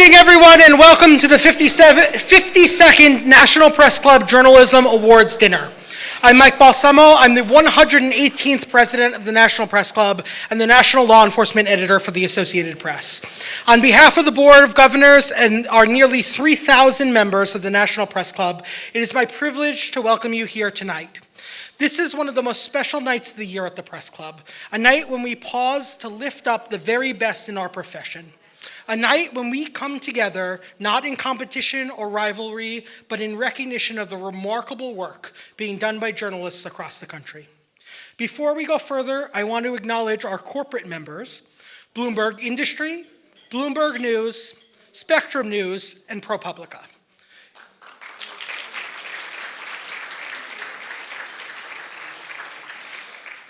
evening, everyone, and welcome to the 52nd National Press Club Journalism Awards Dinner. I'm Mike Balsamo. I'm the 118th president of the National Press Club and the national law enforcement editor for the Associated Press. On behalf of the Board of Governors and our nearly 3,000 members of the National Press Club, it is my privilege to welcome you here tonight. This is one of the most special nights of the year at the Press Club, a night when we pause to lift up the very best in our profession. A night when we come together, not in competition or rivalry, but in recognition of the remarkable work being done by journalists across the country. Before we go further, I want to acknowledge our corporate members, Bloomberg Industry, Bloomberg News, Spectrum News, and ProPublica.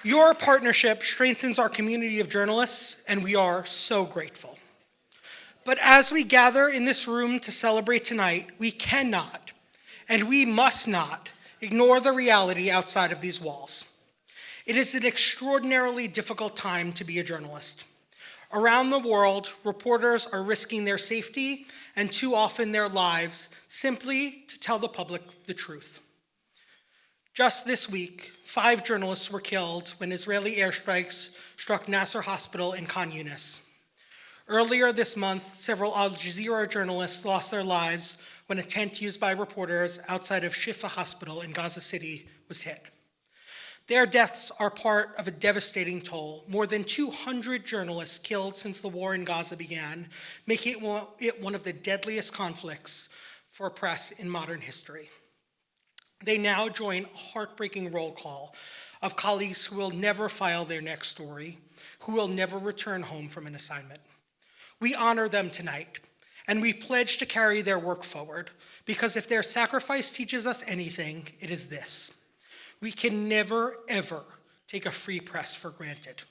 Your partnership strengthens our community of journalists, and we are so grateful. But as we gather in this room to celebrate tonight, we cannot and we must not ignore the reality outside of these walls. It is an extraordinarily difficult time to be a journalist. Around the world, reporters are risking their safety and too often their lives simply to tell the public the truth. Just this week, 5 journalists were killed when Israeli airstrikes struck Nasser Hospital in Khan Yunis. Earlier this month, several Al Jazeera journalists lost their lives when a tent used by reporters outside of Shifa Hospital in Gaza City was hit. Their deaths are part of a devastating toll. More than 200 journalists killed since the war in Gaza began, making it one of the deadliest conflicts for press in modern history. They now join a heartbreaking roll call of colleagues who will never file their next story, who will never return home from an assignment. We honor them tonight, and we pledge to carry their work forward, because if their sacrifice teaches us anything, it is this: we can never, ever take a free press for granted.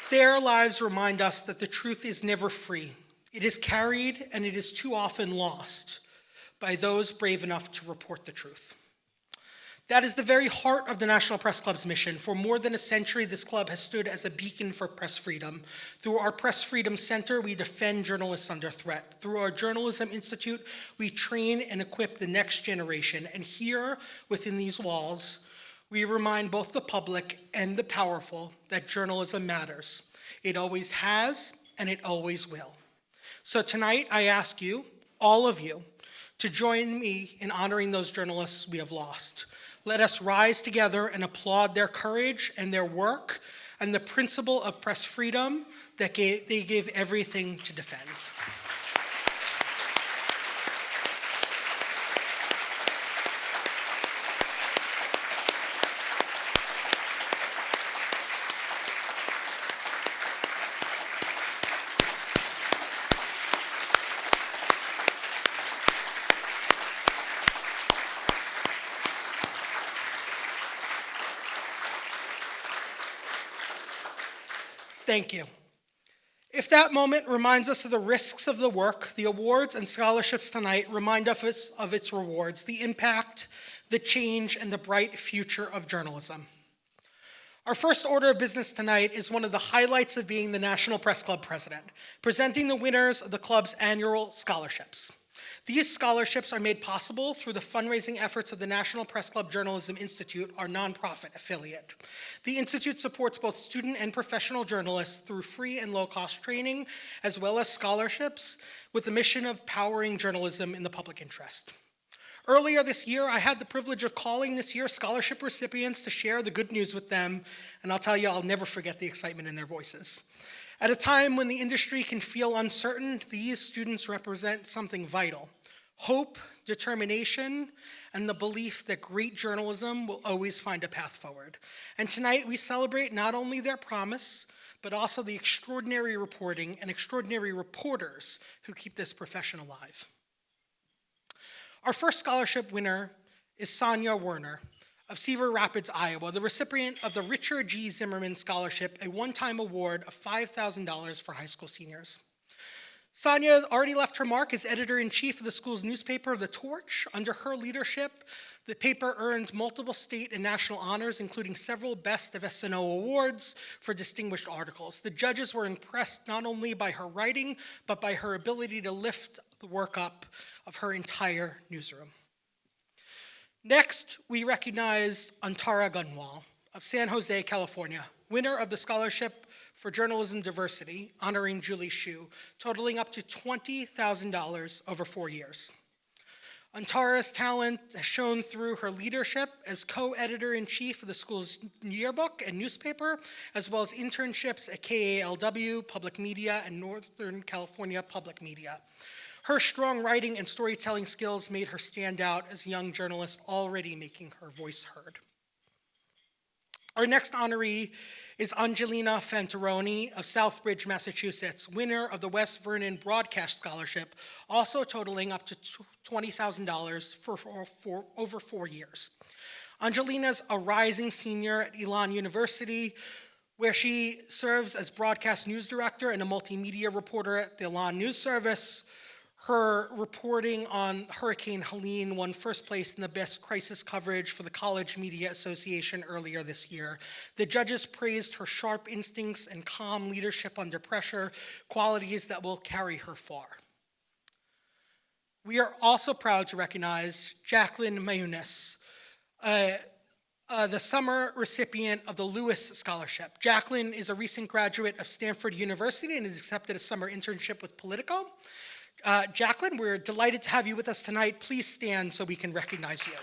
Their lives remind us that the truth is never free. It is carried, and it is too often lost by those brave enough to report the truth. That is the very heart of the National Press Club's mission. For more than a century, this club has stood as a beacon for press freedom. Through our Press Freedom Center, we defend journalists under threat. Through our Journalism Institute, we train and equip the next generation. And here, within these walls, we remind both the public and the powerful that journalism matters. It always has, and it always will. So tonight, I ask you, all of you, to join me in honoring those journalists we have lost. Let us rise together and applaud their courage and their work and the principle of press freedom that they gave everything to defend. Thank you. If that moment reminds us of the risks of the work, the awards and scholarships tonight remind us of its rewards, the impact, the change, and the bright future of journalism. Our first order of business tonight is one of the highlights of being the National Press Club president, presenting the winners of the club's annual scholarships. These scholarships are made possible through the fundraising efforts of the National Press Club Journalism Institute, our nonprofit affiliate. The Institute supports both student and professional journalists through free and low-cost training, as well as scholarships, with the mission of powering journalism in the public interest. Earlier this year, I had the privilege of calling this year's scholarship recipients to share the good news with them, and I'll tell you, I'll never forget the excitement in their voices. At a time when the industry can feel uncertain, these students represent something vital: hope, determination, and the belief that great journalism will always find a path forward. And tonight we celebrate not only their promise, but also the extraordinary reporting and extraordinary reporters who keep this profession alive. Our first scholarship winner is Sonia Werner of Cedar Rapids, Iowa, the recipient of the Richard G. Zimmerman Scholarship, a one-time award of $5,000 for high school seniors. Sonia already left her mark as editor-in-chief of the school's newspaper, The Torch. Under her leadership, The paper earned multiple state and national honors, including several Best of SNO awards for distinguished articles. The judges were impressed not only by her writing, but by her ability to lift the work up of her entire newsroom. Next, we recognize Antara Gunwal of San Jose, California, winner of the Scholarship for Journalism Diversity, honoring Julie Hsu, totaling up to $20,000 over 4 years. Antara's talent has shown through her leadership as co-editor-in-chief of the school's yearbook and newspaper, as well as internships at KALW, Public Media, and Northern California Public Media. Her strong writing and storytelling skills made her stand out as a young journalist already making her voice heard. Our next honoree is Angelina Fantaroni of Southbridge, Massachusetts, winner of the West Vernon Broadcast Scholarship, also totaling up to $20,000 for over 4 years. Angelina's a rising senior at Elon University, where she serves as broadcast news director and a multimedia reporter at the Elon News Service. Her reporting on Hurricane Helene won first place in the best crisis coverage for the College Media Association earlier this year. The judges praised her sharp instincts and calm leadership under pressure, qualities that will carry her far. We are also proud to recognize Jacqueline Mayunis, the summer recipient of the Lewis Scholarship. Jacqueline is a recent graduate of Stanford University and has accepted a summer internship with Politico. Jacqueline, we're delighted to have you with us tonight. Please stand so we can recognize you.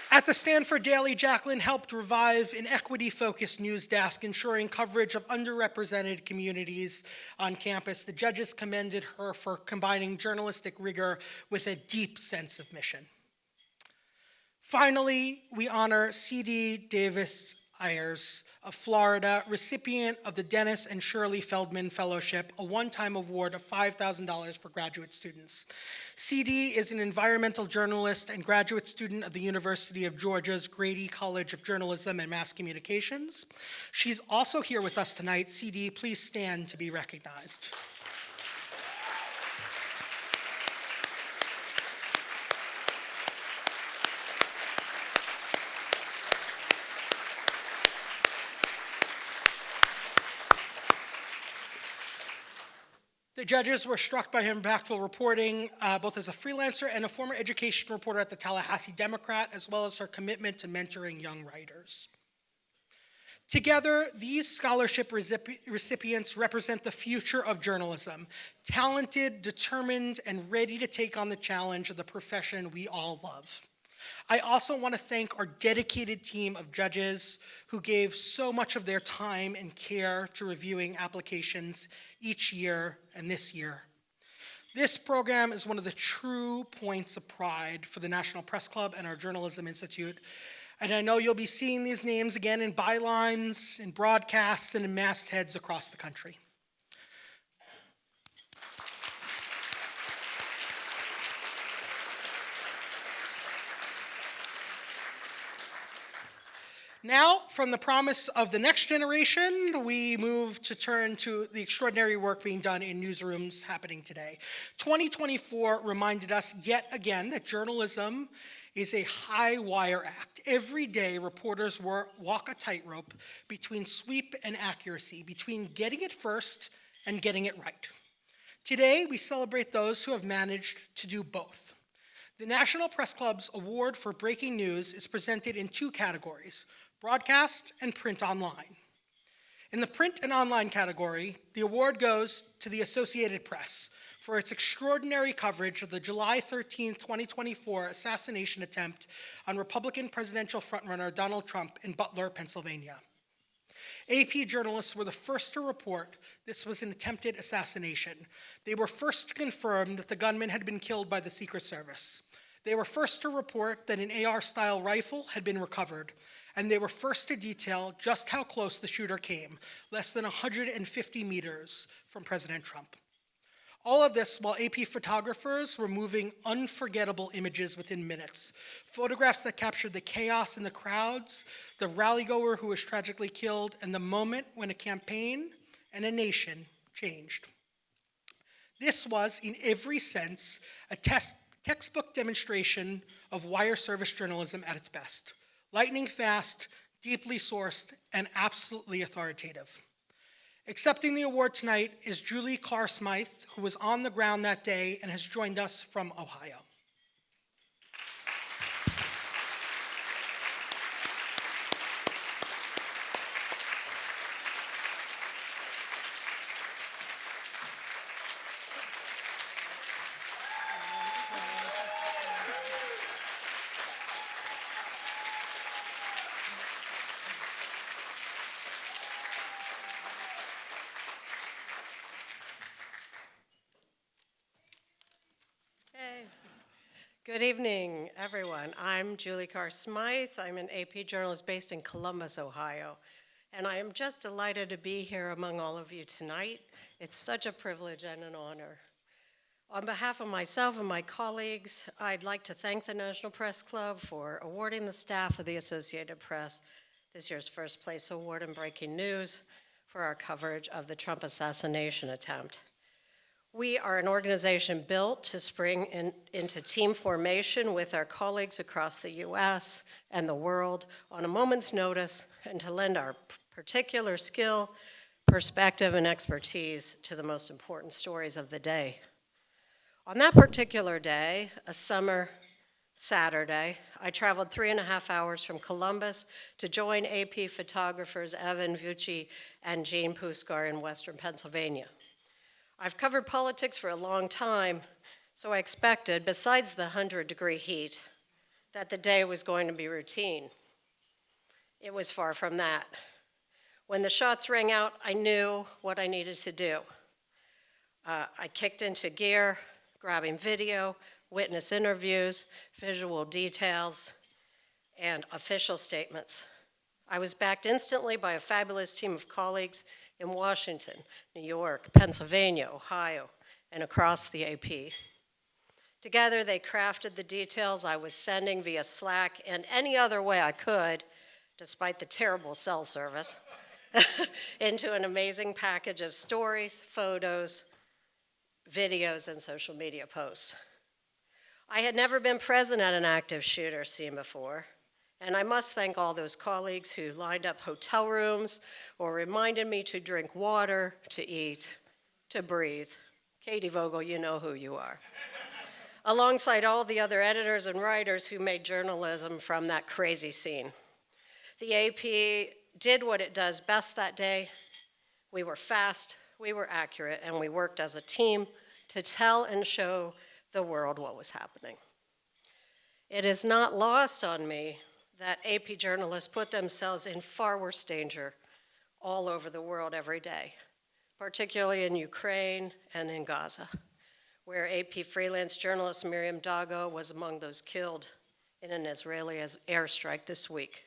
At the Stanford Daily, Jacqueline helped revive an equity-focused news desk, ensuring coverage of underrepresented communities on campus. The judges commended her for combining journalistic rigor with a deep sense of mission. Finally, we honor C.D. Davis Ayers of Florida, recipient of the Dennis and Shirley Feldman Fellowship, a one-time award of $5,000 for graduate students. C.D. is an environmental journalist and graduate student of the University of Georgia's Grady College of Journalism and Mass Communications. She's also here with us tonight. C.D., please stand to be recognized. The judges were struck by her impactful reporting, both as a freelancer and a former education reporter at the Tallahassee Democrat, as well as her commitment to mentoring young writers. Together, these scholarship recipients represent the future of journalism, talented, determined, and ready to take on the challenge of the profession we all love. I also want to thank our dedicated team of judges who gave so much of their time and care to reviewing applications each year and this year. This program is one of the true points of pride for the National Press Club and our Journalism Institute. And I know you'll be seeing these names again in bylines, in broadcasts, and in mastheads across the country. Now, from the promise of the next generation, we move to turn to the extraordinary work being done in newsrooms happening today. 2024 reminded us yet again that journalism is a high wire act. Every day, reporters walk a tightrope between sweep and accuracy, between getting it first and getting it right. Today, we celebrate those who have managed to do both. The National Press Club's Award for Breaking News is presented in two categories: broadcast and print online. In the print and online category, the award goes to the Associated Press for its extraordinary coverage of the July 13, 2024 assassination attempt on Republican presidential frontrunner Donald Trump in Butler, Pennsylvania. AP journalists were the first to report this was an attempted assassination. They were first to confirm that the gunman had been killed by the Secret Service. They were first to report that an AR-style rifle had been recovered, and they were first to detail just how close the shooter came, less than 150 meters from President Trump. All of this while AP photographers were moving unforgettable images within minutes. Photographs that captured the chaos in the crowds, the rally-goer who was tragically killed, and the moment when a campaign and a nation changed. This was, in every sense, a textbook demonstration of wire service journalism at its best. Lightning fast, deeply sourced, and absolutely authoritative. Accepting the award tonight is Julie Carr Smythe, who was on the ground that day and has joined us from Ohio. Good evening, everyone. I'm Julie Carr Smythe. I'm an AP journalist based in Columbus, Ohio, and I am just delighted to be here among all of you tonight. It's such a privilege and an honor. On behalf of myself and my colleagues, I'd like to thank the National Press Club for awarding the staff of the Associated Press this year's First Place Award in Breaking News for our coverage of the Trump assassination attempt. We are an organization built to spring into team formation with our colleagues across the U.S. and the world on a moment's notice, and to lend our particular skill, perspective, and expertise to the most important stories of the day. On that particular day, a summer Saturday, I traveled 3.5 hours from Columbus to join AP photographers Evan Vucci and Jean Puskar in Western Pennsylvania. I've covered politics for a long time, so I expected, besides the 100-degree heat, that the day was going to be routine. It was far from that. When the shots rang out, I knew what I needed to do. I kicked into gear, grabbing video, witness interviews, visual details, and official statements. I was backed instantly by a fabulous team of colleagues in Washington, New York, Pennsylvania, Ohio, and across the AP. Together, they crafted the details I was sending via Slack and any other way I could, despite the terrible cell service, into an amazing package of stories, photos, videos, and social media posts. I had never been present at an active shooter scene before, and I must thank all those colleagues who lined up hotel rooms or reminded me to drink water, to eat, to breathe. Katie Vogel, you know who you are. Alongside all the other editors and writers who made journalism from that crazy scene. The AP did what it does best that day. We were fast, we were accurate, and we worked as a team to tell and show the world what was happening. It is not lost on me that AP journalists put themselves in far worse danger all over the world every day, particularly in Ukraine and in Gaza, where AP freelance journalist Miriam Dago was among those killed in an Israeli airstrike this week.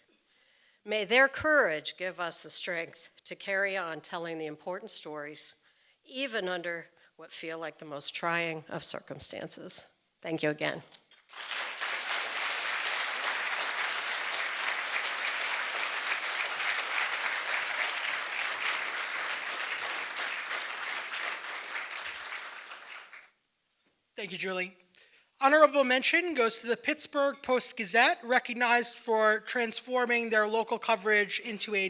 May their courage give us the strength to carry on telling the important stories, even under what feel like the most trying of circumstances. Thank you again. Thank you, Julie. Honorable mention goes to the Pittsburgh Post-Gazette, recognized for transforming their local coverage into a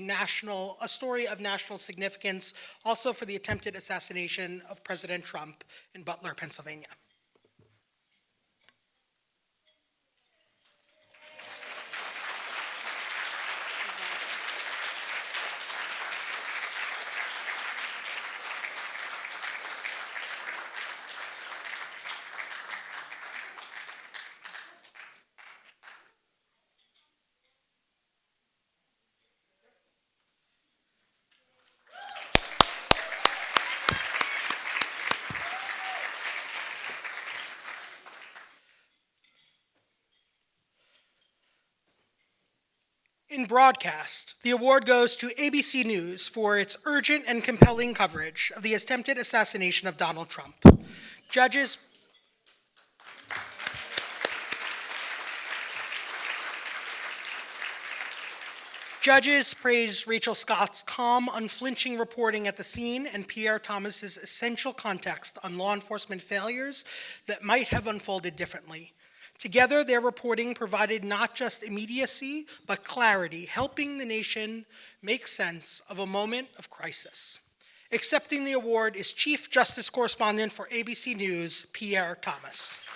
story of national significance, also for the attempted assassination of President Trump in Butler, Pennsylvania. In broadcast, the award goes to ABC News for its urgent and compelling coverage of the attempted assassination of Donald Trump. Judges Judges praised Rachel Scott's calm, unflinching reporting at the scene and Pierre Thomas's essential context on law enforcement failures that might have unfolded differently. Together, their reporting provided not just immediacy, but clarity, helping the nation make sense of a moment of crisis. Accepting the award is Chief Justice Correspondent for ABC News, Pierre Thomas.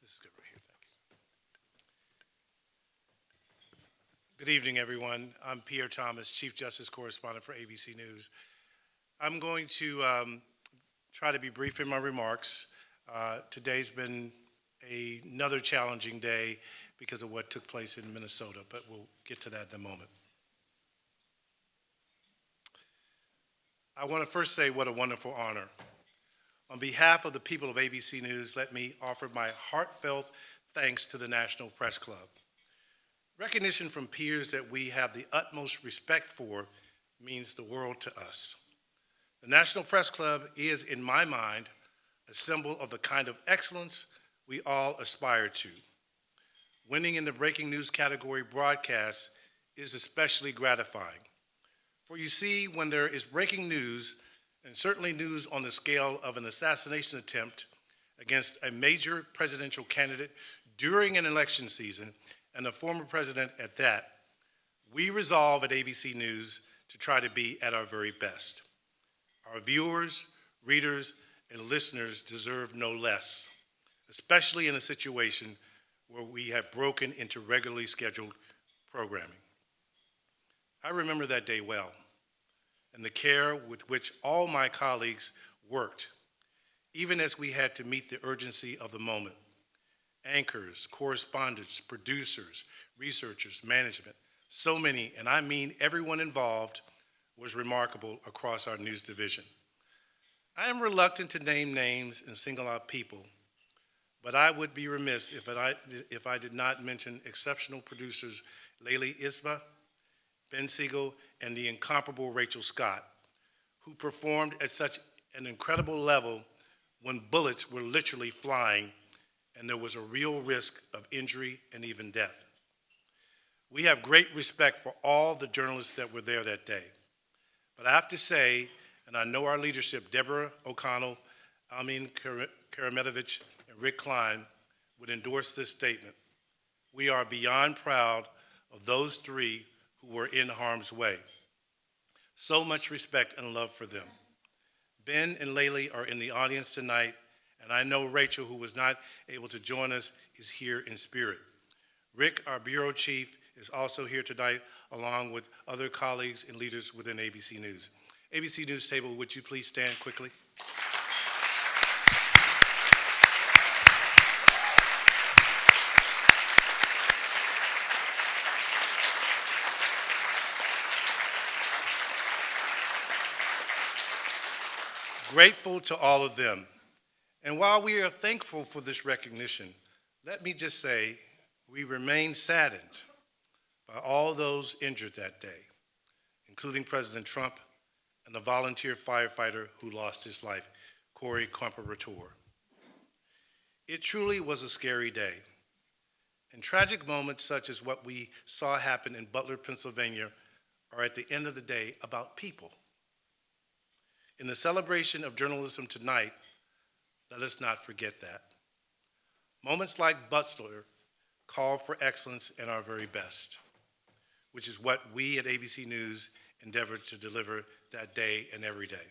This is good right here, thank you. Good evening, everyone. I'm Pierre Thomas, Chief Justice Correspondent for ABC News. I'm going to try to be brief in my remarks. Today's been another challenging day because of what took place in Minnesota, but we'll get to that in a moment. I want to first say what a wonderful honor. On behalf of the people of ABC News, let me offer my heartfelt thanks to the National Press Club. Recognition from peers that we have the utmost respect for means the world to us. The National Press Club is, in my mind, a symbol of the kind of excellence we all aspire to. Winning in the breaking news category broadcast is especially gratifying. For you see, when there is breaking news, and certainly news on the scale of an assassination attempt against a major presidential candidate during an election season, and a former president at that, we resolve at ABC News to try to be at our very best. Our viewers, readers, and listeners deserve no less, especially in a situation where we have broken into regularly scheduled programming. I remember that day well, and the care with which all my colleagues worked, even as we had to meet the urgency of the moment. Anchors, correspondents, producers, researchers, management, so many, and I mean everyone involved, was remarkable across our news division. I am reluctant to name names and single out people, but I would be remiss if I did not mention exceptional producers Layli Isba, Ben Siegel, and the incomparable Rachel Scott, who performed at such an incredible level when bullets were literally flying and there was a real risk of injury and even death. We have great respect for all the journalists that were there that day. But I have to say, and I know our leadership, Deborah O'Connell, Almin Karametovich, and Rick Klein, would endorse this statement. We are beyond proud of those three who were in harm's way. So much respect and love for them. Ben and Layli are in the audience tonight, and I know Rachel, who was not able to join us, is here in spirit. Rick, our bureau chief, is also here tonight, along with other colleagues and leaders within ABC News. ABC News table, would you please stand quickly? Grateful to all of them. And while we are thankful for this recognition, let me just say we remain saddened by all those injured that day, including President Trump and the volunteer firefighter who lost his life, Corey Comparator. It truly was a scary day. And tragic moments such as what we saw happen in Butler, Pennsylvania, are at the end of the day about people. In the celebration of journalism tonight, let us not forget that. Moments like Butler call for excellence and our very best, which is what we at ABC News endeavored to deliver that day and every day.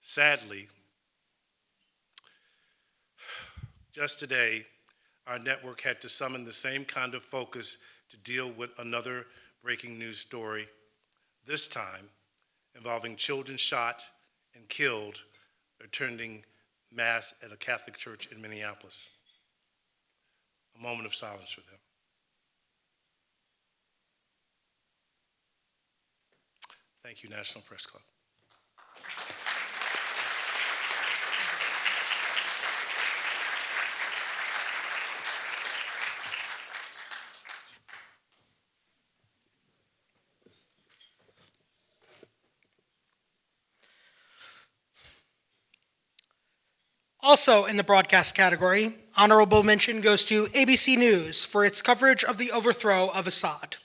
Sadly, just today, our network had to summon the same kind of focus to deal with another breaking news story, this time involving children shot and killed attending Mass at a Catholic church in Minneapolis. A moment of silence for them. Thank you, National Press Club. Also in the broadcast category, honorable mention goes to ABC News for its coverage of the overthrow of Assad.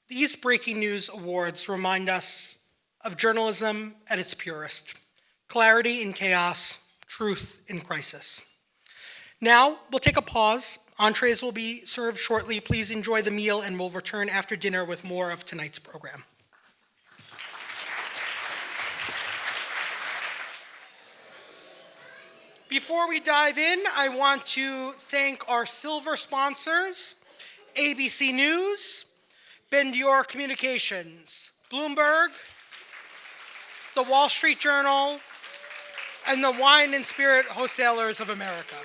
These breaking news awards remind us of journalism at its purest: clarity in chaos, truth in crisis. Now, we'll take a pause. Entrees will be served shortly. Please enjoy the meal, and we'll return after dinner with more of tonight's program. Before we dive in, I want to thank our silver sponsors: ABC News, Bendior Communications, Bloomberg, the Wall Street Journal, and the Wine and Spirit Wholesalers of America.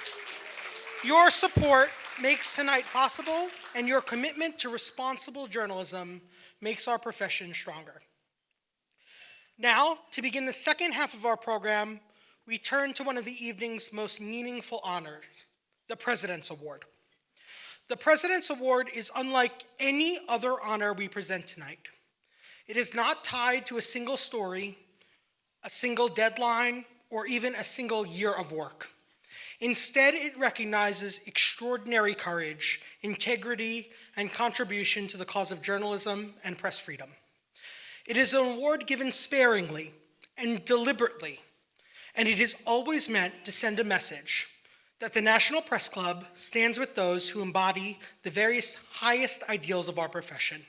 Your support makes tonight possible, and your commitment to responsible journalism makes our profession stronger. Now, to begin the second half of our program, we turn to one of the evening's most meaningful honors, the President's Award. The President's Award is unlike any other honor we present tonight. It is not tied to a single story, a single deadline, or even a single year of work. Instead, it recognizes extraordinary courage, integrity, and contribution to the cause of journalism and press freedom. It is an award given sparingly and deliberately, and it is always meant to send a message that the National Press Club stands with those who embody the various highest ideals of our profession.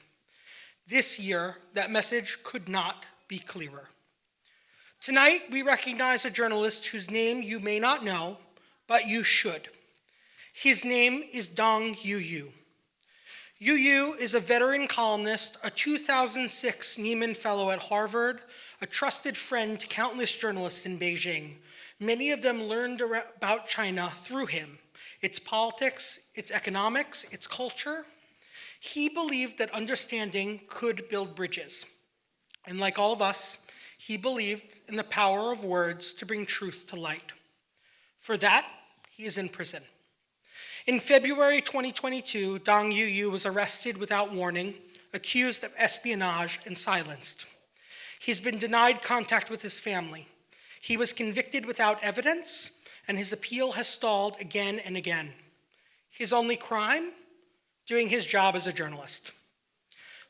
This year, that message could not be clearer. Tonight, we recognize a journalist whose name you may not know, but you should. His name is Dong Yuyu. Yuyu is a veteran columnist, a 2006 Nieman Fellow at Harvard, a trusted friend to countless journalists in Beijing. Many of them learned about China through him, its politics, its economics, its culture. He believed that understanding could build bridges. And like all of us, he believed in the power of words to bring truth to light. For that, he is in prison. In February 2022, Dong Yuyu was arrested without warning, accused of espionage, and silenced. He's been denied contact with his family. He was convicted without evidence, and his appeal has stalled again and again. His only crime? Doing his job as a journalist.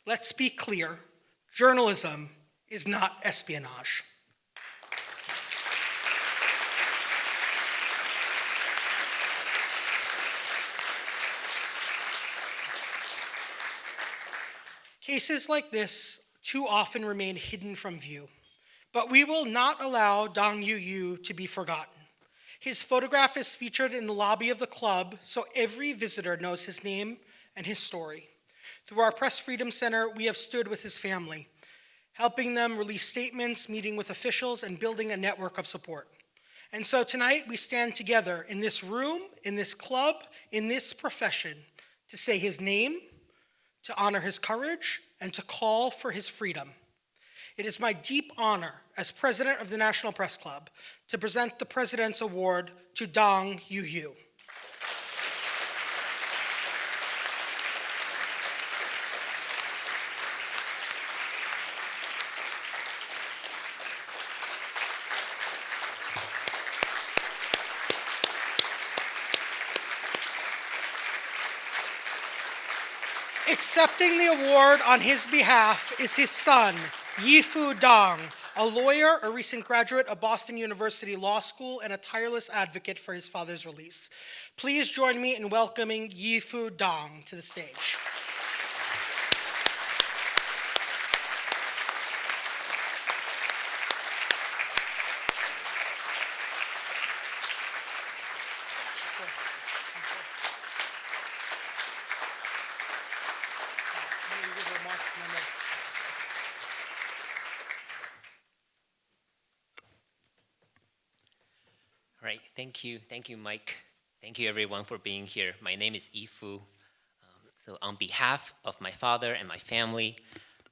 Let's be clear, journalism is not espionage. Cases like this too often remain hidden from view. But we will not allow Dong Yuyu to be forgotten. His photograph is featured in the lobby of the club, so every visitor knows his name and his story. Through our Press Freedom Center, we have stood with his family, helping them release statements, meeting with officials, and building a network of support. And so tonight, we stand together in this room, in this club, in this profession, to say his name, to honor his courage, and to call for his freedom. It is my deep honor as president of the National Press Club to present the President's Award to Dong Yuyu. Accepting the award on his behalf is his son, Yifu Dong, a lawyer, a recent graduate of Boston University Law School, and a tireless advocate for his father's release. Please join me in welcoming Yifu Dong to the stage. All right, thank you, Mike. Thank you, everyone, for being here. My name is Yifu. So on behalf of my father and my family,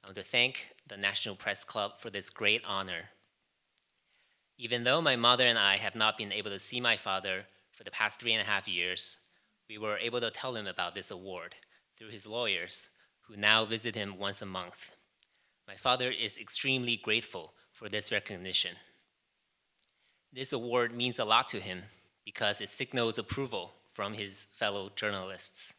I want to thank the National Press Club for this great honor. Even though my mother and I have not been able to see my father for the past 3.5 years, we were able to tell him about this award through his lawyers, who now visit him once a month. My father is extremely grateful for this recognition. This award means a lot to him because it signals approval from his fellow journalists.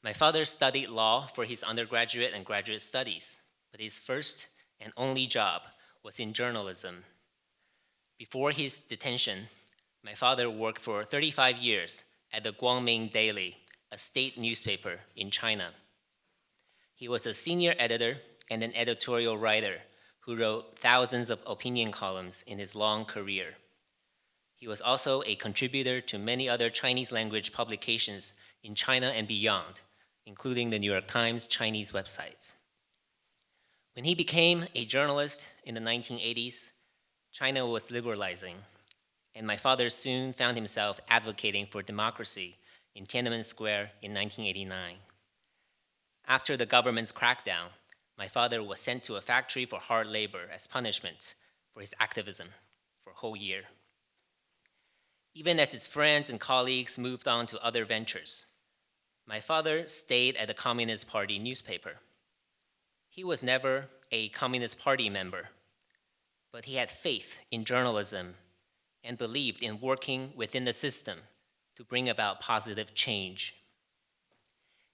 My father studied law for his undergraduate and graduate studies, but his first and only job was in journalism. Before his detention, my father worked for 35 years at the Guangming Daily, a state newspaper in China. He was a senior editor and an editorial writer who wrote thousands of opinion columns in his long career. He was also a contributor to many other Chinese language publications in China and beyond, including the New York Times Chinese website. When he became a journalist in the 1980s, China was liberalizing, and my father soon found himself advocating for democracy in Tiananmen Square in 1989. After the government's crackdown, my father was sent to a factory for hard labor as punishment for his activism for a whole year. Even as his friends and colleagues moved on to other ventures, my father stayed at the Communist Party newspaper. He was never a Communist Party member, but he had faith in journalism and believed in working within the system to bring about positive change.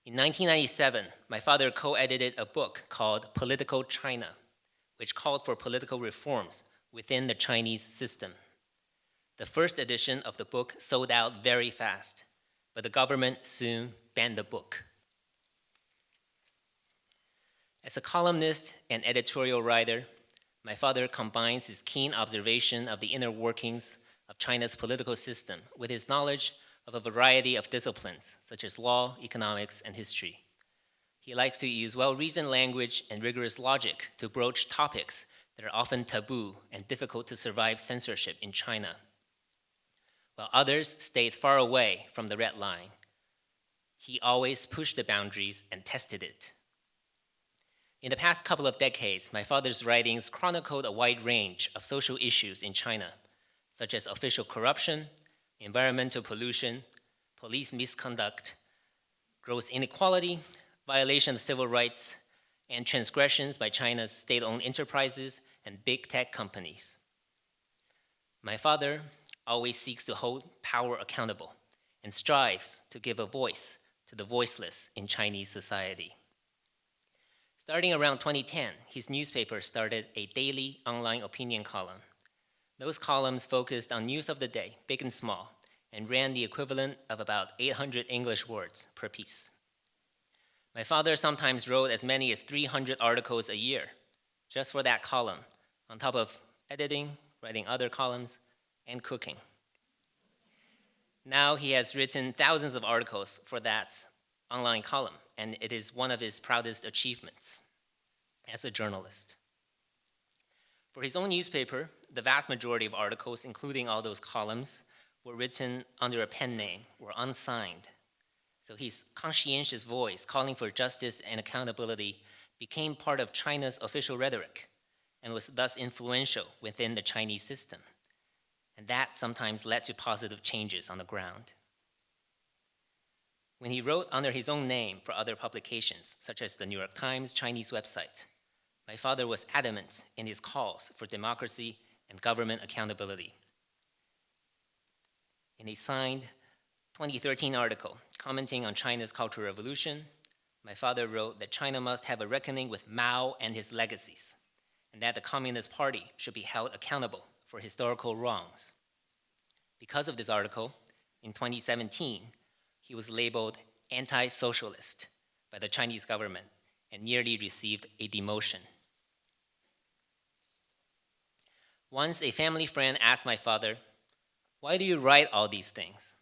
In 1997, my father co-edited a book called Political China, which called for political reforms within the Chinese system. The first edition of the book sold out very fast, but the government soon banned the book. As a columnist and editorial writer, my father combines his keen observation of the inner workings of China's political system with his knowledge of a variety of disciplines, such as law, economics, and history. He likes to use well-reasoned language and rigorous logic to broach topics that are often taboo and difficult to survive censorship in China, while others stayed far away from the red line. He always pushed the boundaries and tested it. In the past couple of decades, my father's writings chronicled a wide range of social issues in China, such as official corruption, environmental pollution, police misconduct, gross inequality, violation of civil rights, and transgressions by China's state-owned enterprises and big tech companies. My father always seeks to hold power accountable and strives to give a voice to the voiceless in Chinese society. Starting around 2010, his newspaper started a daily online opinion column. Those columns focused on news of the day, big and small, and ran the equivalent of about 800 English words per piece. My father sometimes wrote as many as 300 articles a year just for that column, on top of editing, writing other columns, and cooking. Now he has written thousands of articles for that online column, and it is one of his proudest achievements as a journalist. For his own newspaper, the vast majority of articles, including all those columns, were written under a pen name or unsigned. So his conscientious voice calling for justice and accountability became part of China's official rhetoric and was thus influential within the Chinese system. And that sometimes led to positive changes on the ground. When he wrote under his own name for other publications, such as the New York Times Chinese website, my father was adamant in his calls for democracy and government accountability. In a signed 2013 article commenting on China's Cultural Revolution, my father wrote that China must have a reckoning with Mao and his legacies, and that the Communist Party should be held accountable for historical wrongs. Because of this article, in 2017, he was labeled anti-socialist by the Chinese government and nearly received a demotion. Once a family friend asked my father, "Why do you write all these things?"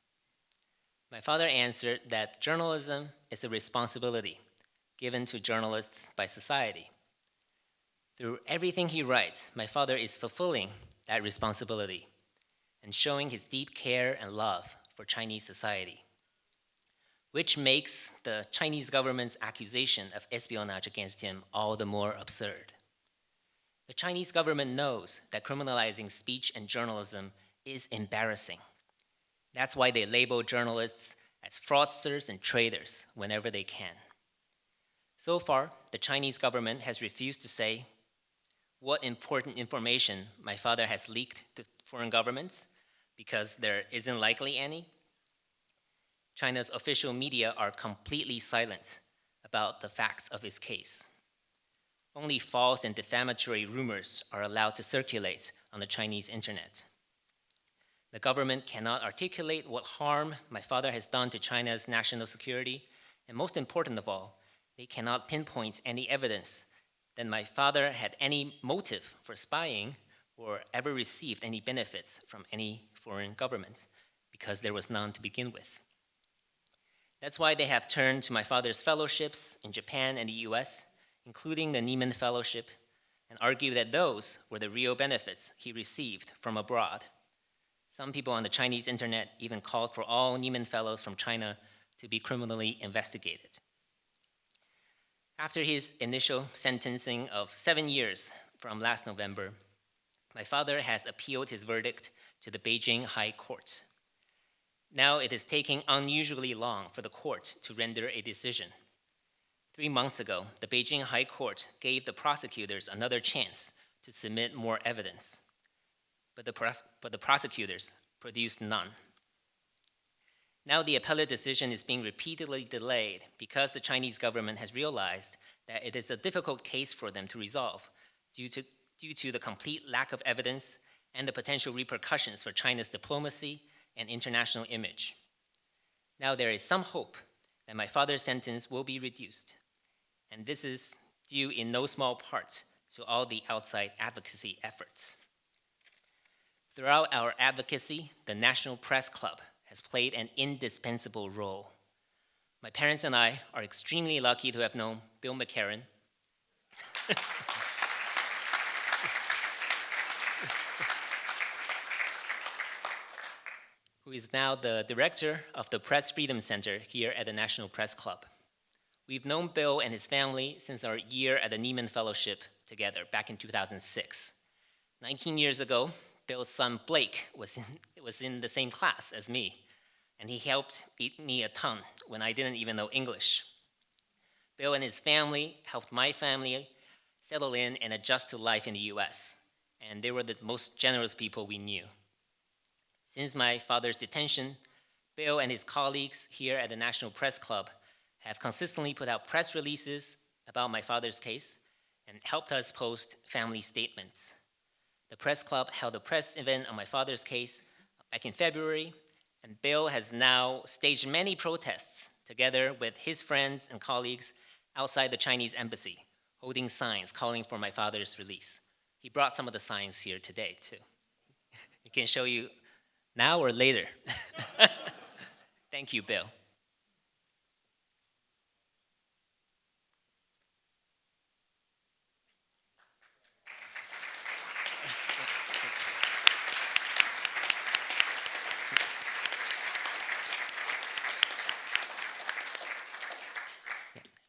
My father answered that journalism is a responsibility given to journalists by society. Through everything he writes, my father is fulfilling that responsibility and showing his deep care and love for Chinese society, which makes the Chinese government's accusation of espionage against him all the more absurd. The Chinese government knows that criminalizing speech and journalism is embarrassing. That's why they label journalists as fraudsters and traitors whenever they can. So far, the Chinese government has refused to say what important information my father has leaked to foreign governments, because there isn't likely any. China's official media are completely silent about the facts of his case. Only false and defamatory rumors are allowed to circulate on the Chinese internet. The government cannot articulate what harm my father has done to China's national security, and most important of all, they cannot pinpoint any evidence that my father had any motive for spying or ever received any benefits from any foreign government, because there was none to begin with. That's why they have turned to my father's fellowships in Japan and the US, including the Nieman Fellowship, and argue that those were the real benefits he received from abroad. Some people on the Chinese internet even called for all Nieman Fellows from China to be criminally investigated. After his initial sentencing of 7 years from last November, my father has appealed his verdict to the Beijing High Court. Now it is taking unusually long for the court to render a decision. 3 months ago, the Beijing High Court gave the prosecutors another chance to submit more evidence, but the prosecutors produced none. Now the appellate decision is being repeatedly delayed because the Chinese government has realized that it is a difficult case for them to resolve due to the complete lack of evidence and the potential repercussions for China's diplomacy and international image. Now there is some hope that my father's sentence will be reduced, and this is due in no small part to all the outside advocacy efforts. Throughout our advocacy, the National Press Club has played an indispensable role. My parents and I are extremely lucky to have known Bill McCarran, who is now the director of the Press Freedom Center here at the National Press Club. We've known Bill and his family since our year at the Nieman Fellowship together back in 2006. 19 years ago, Bill's son Blake was in the same class as me, and he helped me a ton when I didn't even know English. Bill and his family helped my family settle in and adjust to life in the US, and they were the most generous people we knew. Since my father's detention, Bill and his colleagues here at the National Press Club have consistently put out press releases about my father's case and helped us post family statements. The press club held a press event on my father's case back in February, and Bill has now staged many protests together with his friends and colleagues outside the Chinese embassy, holding signs calling for my father's release. He brought some of the signs here today, too. He can show you now or later. Thank you, Bill.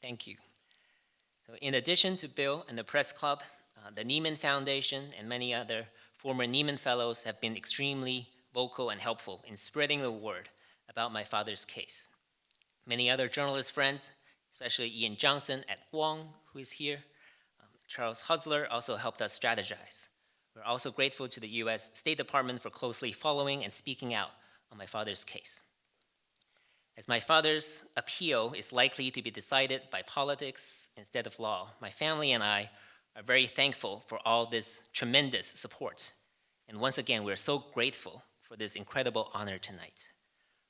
Thank you. So in addition to Bill and the Press Club, the Nieman Foundation and many other former Nieman Fellows have been extremely vocal and helpful in spreading the word about my father's case. Many other journalist friends, especially Ian Johnson at Wong, who is here, Charles Hutzler, also helped us strategize. We're also grateful to the US State Department for closely following and speaking out on my father's case. As my father's appeal is likely to be decided by politics instead of law, my family and I are very thankful for all this tremendous support. And once again, we're so grateful for this incredible honor tonight.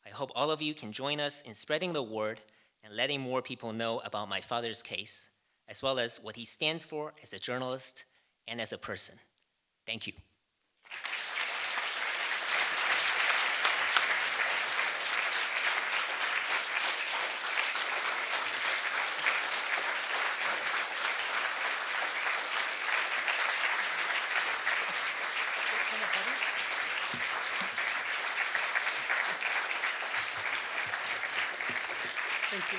I hope all of you can join us in spreading the word and letting more people know about my father's case, as well as what he stands for as a journalist and as a person. Thank you. Thank you.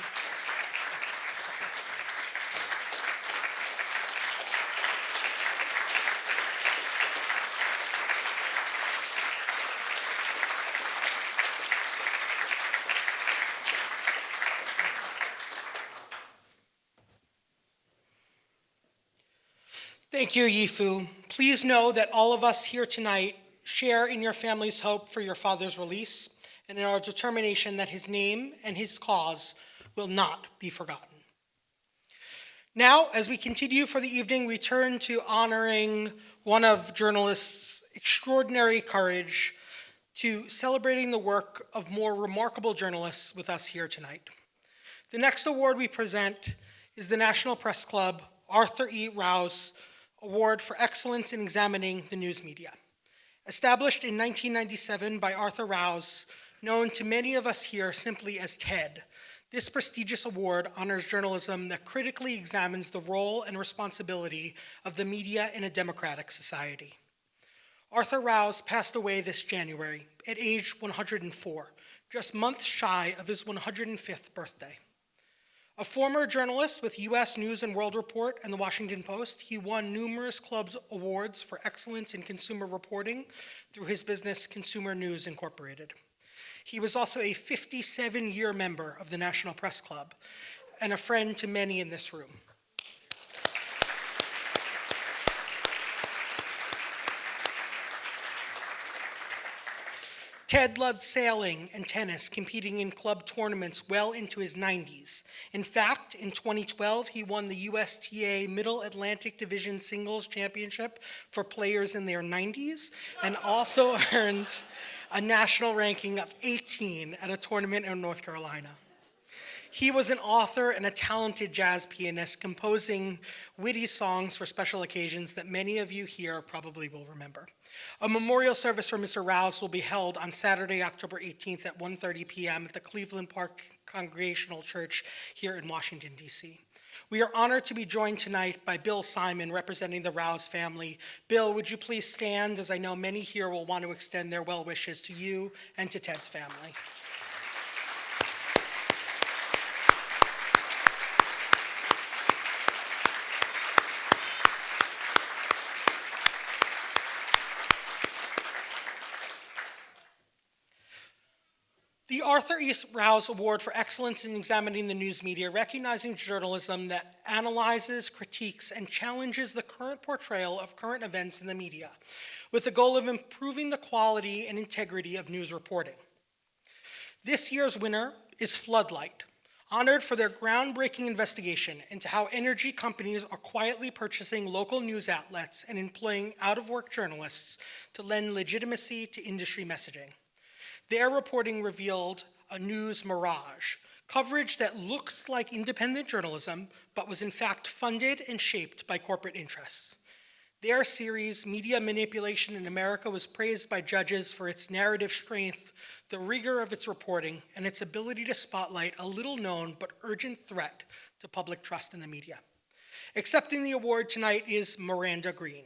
Thank you, Yifu. Please know that all of us here tonight share in your family's hope for your father's release and in our determination that his name and his cause will not be forgotten. Now, as we continue for the evening, we turn to honoring one of journalists' extraordinary courage, to celebrating the work of more remarkable journalists with us here tonight. The next award we present is the National Press Club Arthur E. Rouse Award for Excellence in Examining the News Media. Established in 1997 by Arthur Rouse, known to many of us here simply as TED, this prestigious award honors journalism that critically examines the role and responsibility of the media in a democratic society. Arthur Rouse passed away this January at age 104, just months shy of his 105th birthday. A former journalist with U.S. News and World Report and The Washington Post, he won numerous clubs awards for excellence in consumer reporting through his business Consumer News Incorporated. He was also a 57-year member of the National Press Club and a friend to many in this room. Ted loved sailing and tennis, competing in club tournaments well into his 90s. In fact, in 2012, he won the USTA Middle Atlantic Division Singles Championship for players in their 90s and also earned a national ranking of 18 at a tournament in North Carolina. He was an author and a talented jazz pianist, composing witty songs for special occasions that many of you here probably will remember. A memorial service for Mr. Rouse will be held on Saturday, October 18th at 1:30 p.m. at the Cleveland Park Congregational Church here in Washington, D.C. We are honored to be joined tonight by Bill Simon, representing the Rouse family. Bill, would you please stand, as I know many here will want to extend their well wishes to you and to Ted's family. The Arthur E. Rouse Award for Excellence in Examining the News Media, recognizing journalism that analyzes, critiques, and challenges the current portrayal of current events in the media, with the goal of improving the quality and integrity of news reporting. This year's winner is Floodlight, honored for their groundbreaking investigation into how energy companies are quietly purchasing local news outlets and employing out-of-work journalists to lend legitimacy to industry messaging. Their reporting revealed a news mirage, coverage that looked like independent journalism, but was in fact funded and shaped by corporate interests. Their series, Media Manipulation in America, was praised by judges for its narrative strength, the rigor of its reporting, and its ability to spotlight a little-known but urgent threat to public trust in the media. Accepting the award tonight is Miranda Green.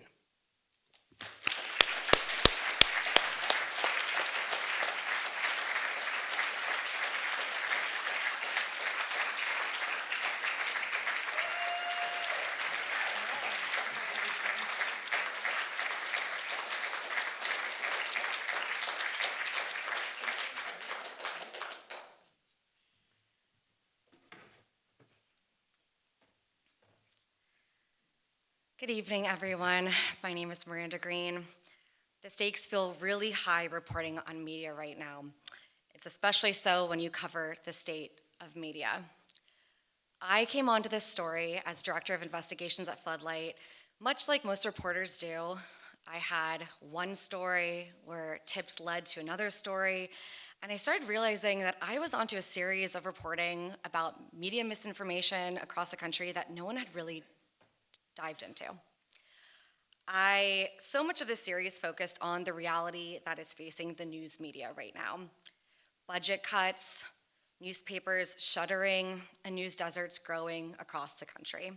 Good evening, everyone. My name is Miranda Green. The stakes feel really high reporting on media right now. It's especially so when you cover the state of media. I came onto this story as Director of Investigations at Floodlight, much like most reporters do. I had one story where tips led to another story, And I started realizing that I was onto a series of reporting about media misinformation across the country that no one had really dived into. So much of this series focused on the reality that is facing the news media right now. Budget cuts, newspapers shuttering, and news deserts growing across the country.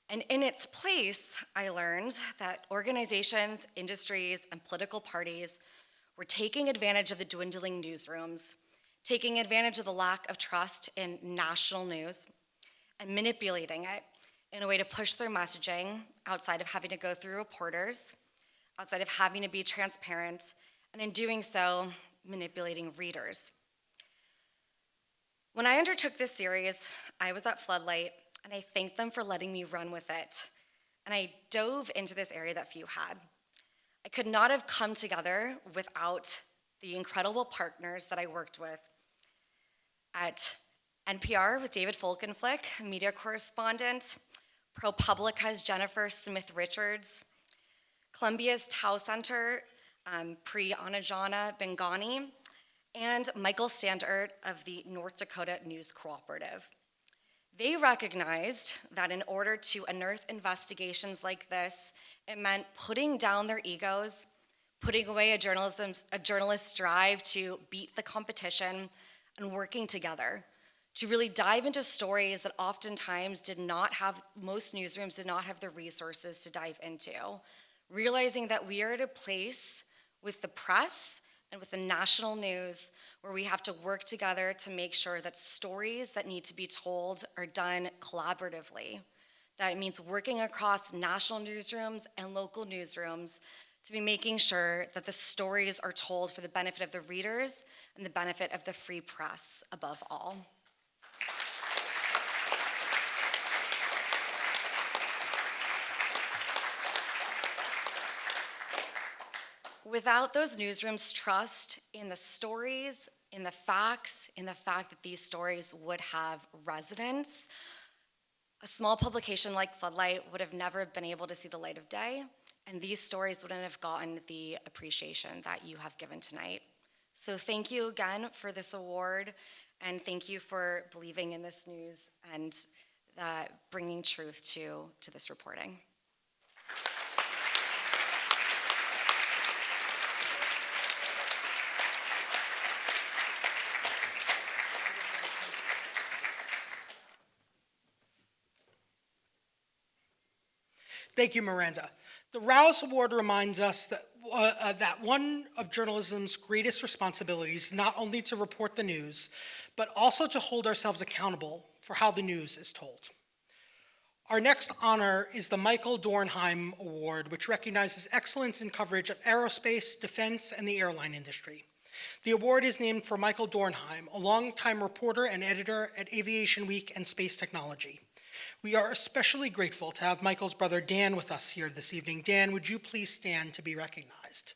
And in its place, I learned that organizations, industries, and political parties were taking advantage of the dwindling newsrooms, taking advantage of the lack of trust in national news, and manipulating it in a way to push their messaging outside of having to go through reporters, outside of having to be transparent, and in doing so, manipulating readers. When I undertook this series, I was at Floodlight, and I thanked them for letting me run with it. And I dove into this area that few had. I could not have come together without the incredible partners that I worked with at NPR with David Folkenflik, a media correspondent, ProPublica's Jennifer Smith-Richards, Columbia's Tao Center, Pri Anajana Bengani, and Michael Standert of the North Dakota News Cooperative. They recognized that in order to unearth investigations like this, it meant putting down their egos, putting away a journalist's drive to beat the competition, and working together to really dive into stories that oftentimes most newsrooms did not have the resources to dive into. Realizing that we are at a place with the press and with the national news where we have to work together to make sure that stories that need to be told are done collaboratively. That means working across national newsrooms and local newsrooms to be making sure that the stories are told for the benefit of the readers and the benefit of the free press above all. Without those newsrooms' trust in the stories, in the facts, in the fact that these stories would have resonance, a small publication like Floodlight would have never been able to see the light of day, and these stories wouldn't have gotten the appreciation that you have given tonight. So thank you again for this award, and thank you for believing in this news and bringing truth to this reporting. Thank you, Miranda. The Rouse Award reminds us that one of journalism's greatest responsibilities is not only to report the news, but also to hold ourselves accountable for how the news is told. Our next honor is the Michael Dornheim Award, which recognizes excellence in coverage of aerospace, defense, and the airline industry. The award is named for Michael Dornheim, a longtime reporter and editor at Aviation Week and Space Technology. We are especially grateful to have Michael's brother Dan with us here this evening. Dan, would you please stand to be recognized?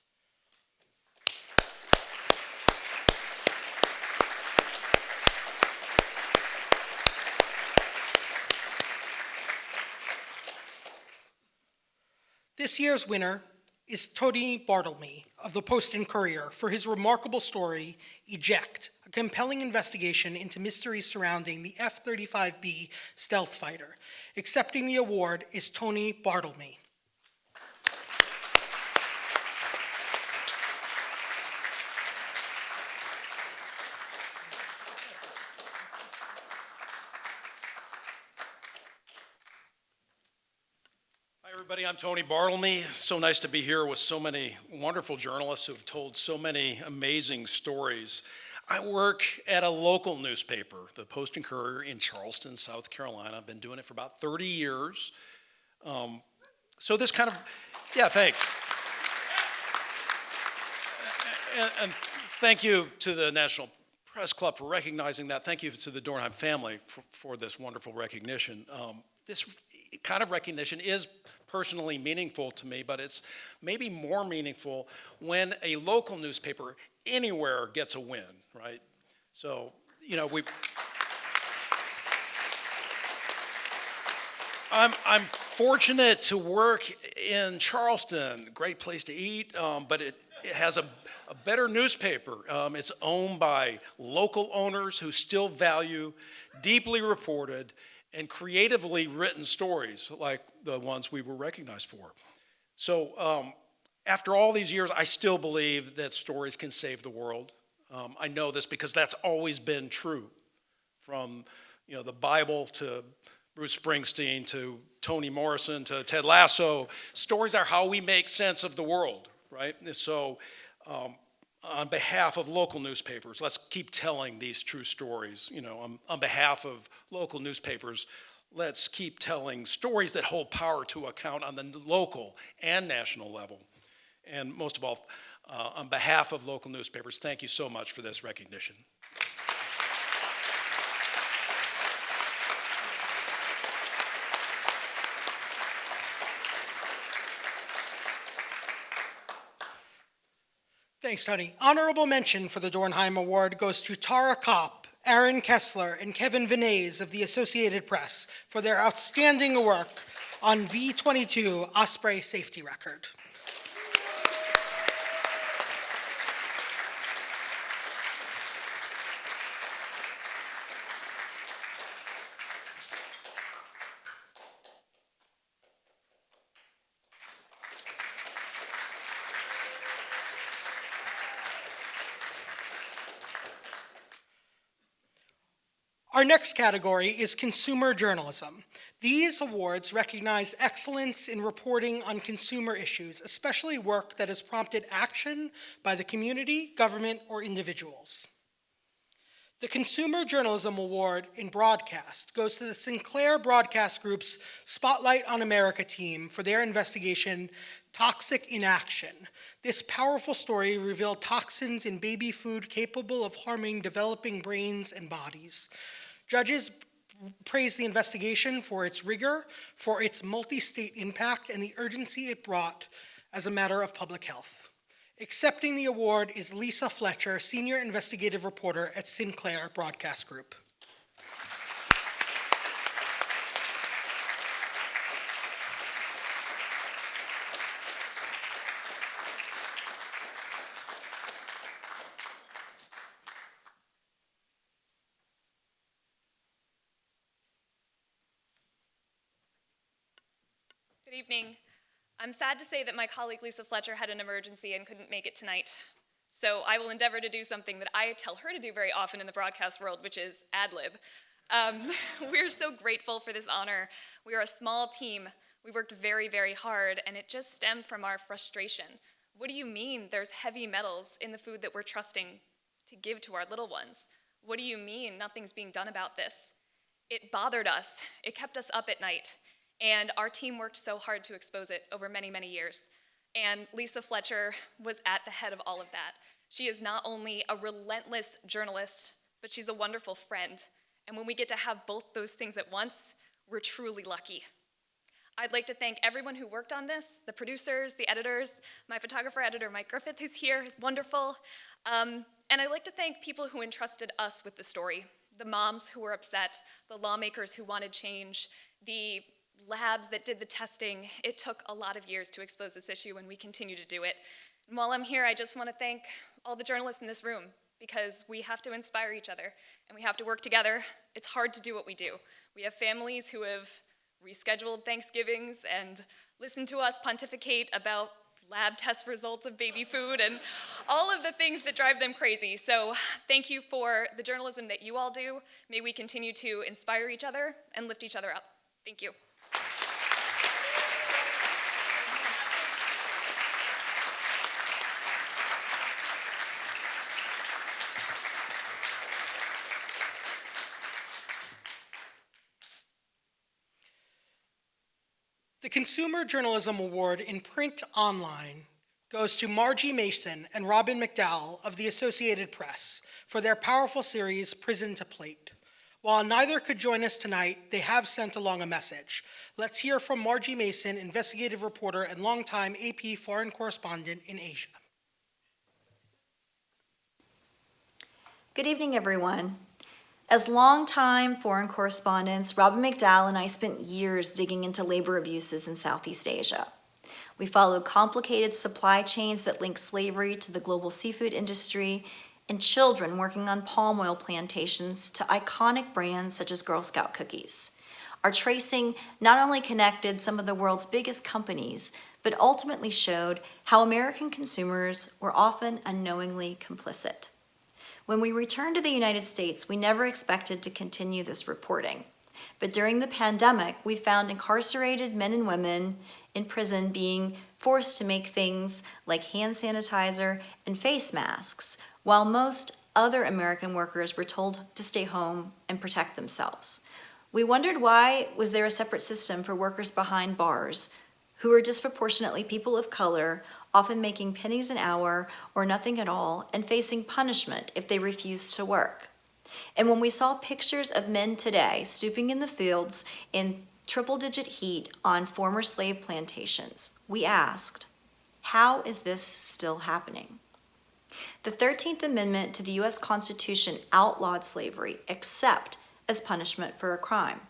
This year's winner is Tony Bartlemy of the Post and Courier for his remarkable story, Eject, a compelling investigation into mysteries surrounding the F-35B stealth fighter. Accepting the award is Tony Bartlemy. Everybody, I'm Tony Bartlemy. So nice to be here with so many wonderful journalists who've told so many amazing stories. I work at a local newspaper, the Post and Courier in Charleston, South Carolina. I've been doing it for about 30 years. So this kind of, yeah, thanks. And thank you to the National Press Club for recognizing that. Thank you to the Dornheim family for this wonderful recognition. This kind of recognition is personally meaningful to me, but it's maybe more meaningful when a local newspaper anywhere gets a win, right? So, you know, I'm fortunate to work in Charleston, great place to eat, but it has a better newspaper. It's owned by local owners who still value deeply reported and creatively written stories like the ones we were recognized for. So after all these years, I still believe that stories can save the world. I know this because that's always been true, from the Bible to Bruce Springsteen to Toni Morrison to Ted Lasso. Stories are how we make sense of the world, right? And so on behalf of local newspapers, let's keep telling these true stories. On behalf of local newspapers, let's keep telling stories that hold power to account on the local and national level. And most of all, on behalf of local newspapers, thank you so much for this recognition. Thanks, Tony. Honorable mention for the Dornheim Award goes to Tara Kopp, Aaron Kessler, and Kevin Vinayes of the Associated Press for their outstanding work on V22 Osprey safety record. Our next category is consumer journalism. These awards recognize excellence in reporting on consumer issues, especially work that has prompted action by the community, government, or individuals. The Consumer Journalism Award in Broadcast goes to the Sinclair Broadcast Group's Spotlight on America team for their investigation, Toxic in Action. This powerful story revealed toxins in baby food capable of harming developing brains and bodies. Judges praised the investigation for its rigor, for its multi-state impact, and the urgency it brought as a matter of public health. Accepting the award is Lisa Fletcher, Senior Investigative Reporter at Sinclair Broadcast Group. Good evening. I'm sad to say that my colleague Lisa Fletcher had an emergency and couldn't make it tonight. So I will endeavor to do something that I tell her to do very often in the broadcast world, which is ad-lib. We're so grateful for this honor. We are a small team. We worked very, very hard, and it just stemmed from our frustration. What do you mean there's heavy metals in the food that we're trusting to give to our little ones? What do you mean nothing's being done about this? It bothered us. It kept us up at night. And our team worked so hard to expose it over many, many years. And Lisa Fletcher was at the head of all of that. She is not only a relentless journalist, but she's a wonderful friend. And when we get to have both those things at once, we're truly lucky. I'd like to thank everyone who worked on this, the producers, the editors, my photographer editor, Mike Griffith, who's here, is wonderful. And I'd like to thank people who entrusted us with the story, the moms who were upset, the lawmakers who wanted change, the labs that did the testing. It took a lot of years to expose this issue, and we continue to do it. And while I'm here, I just want to thank all the journalists in this room, because we have to inspire each other, and we have to work together. It's hard to do what we do. We have families who have rescheduled Thanksgivings and listened to us pontificate about lab test results of baby food and all of the things that drive them crazy. So thank you for the journalism that you all do. May we continue to inspire each other and lift each other up. Thank you. The Consumer Journalism Award in Print Online goes to Margie Mason and Robin McDowell of the Associated Press for their powerful series, Prison to Plate. While neither could join us tonight, they have sent along a message. Let's hear from Margie Mason, investigative reporter and longtime AP foreign correspondent in Asia. Good evening, everyone. As longtime foreign correspondents, Robin McDowell and I spent years digging into labor abuses in Southeast Asia. We followed complicated supply chains that link slavery to the global seafood industry and children working on palm oil plantations to iconic brands such as Girl Scout cookies. Our tracing not only connected some of the world's biggest companies, but ultimately showed how American consumers were often unknowingly complicit. When we returned to the United States, we never expected to continue this reporting. But during the pandemic, we found incarcerated men and women in prison being forced to make things like hand sanitizer and face masks, while most other American workers were told to stay home and protect themselves. We wondered why was there a separate system for workers behind bars who were disproportionately people of color, often making pennies an hour or nothing at all, and facing punishment if they refused to work. And when we saw pictures of men today stooping in the fields in triple-digit heat on former slave plantations, we asked, how is this still happening? The 13th Amendment to the U.S. Constitution outlawed slavery except as punishment for a crime.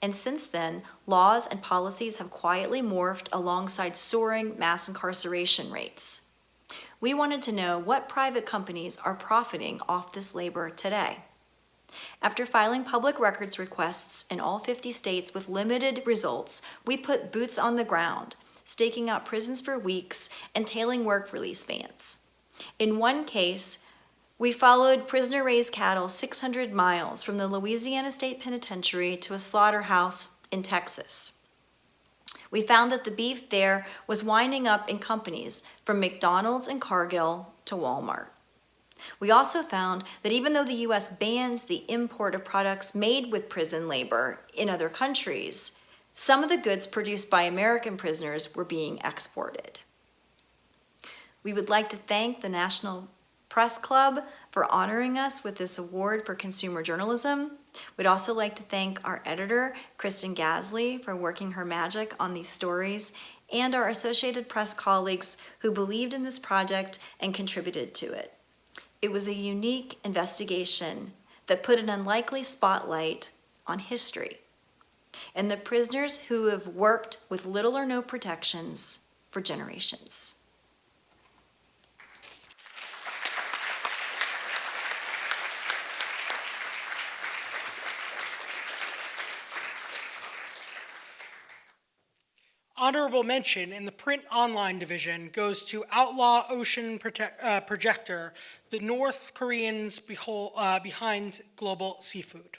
And since then, laws and policies have quietly morphed alongside soaring mass incarceration rates. We wanted to know what private companies are profiting off this labor today. After filing public records requests in all 50 states with limited results, we put boots on the ground, staking out prisons for weeks and tailing work release vans. In one case, we followed prisoner-raised cattle 600 miles from the Louisiana State Penitentiary to a slaughterhouse in Texas. We found that the beef there was winding up in companies from McDonald's and Cargill to Walmart. We also found that even though the U.S. bans the import of products made with prison labor in other countries, some of the goods produced by American prisoners were being exported. We would like to thank the National Press Club for honoring us with this award for consumer journalism. We'd also like to thank our editor, Kristen Gasly, for working her magic on these stories, and our Associated Press colleagues who believed in this project and contributed to it. It was a unique investigation that put an unlikely spotlight on history and the prisoners who have worked with little or no protections for generations. Honorable mention in the print online division goes to Outlaw Ocean Projector, the North Koreans behind global seafood.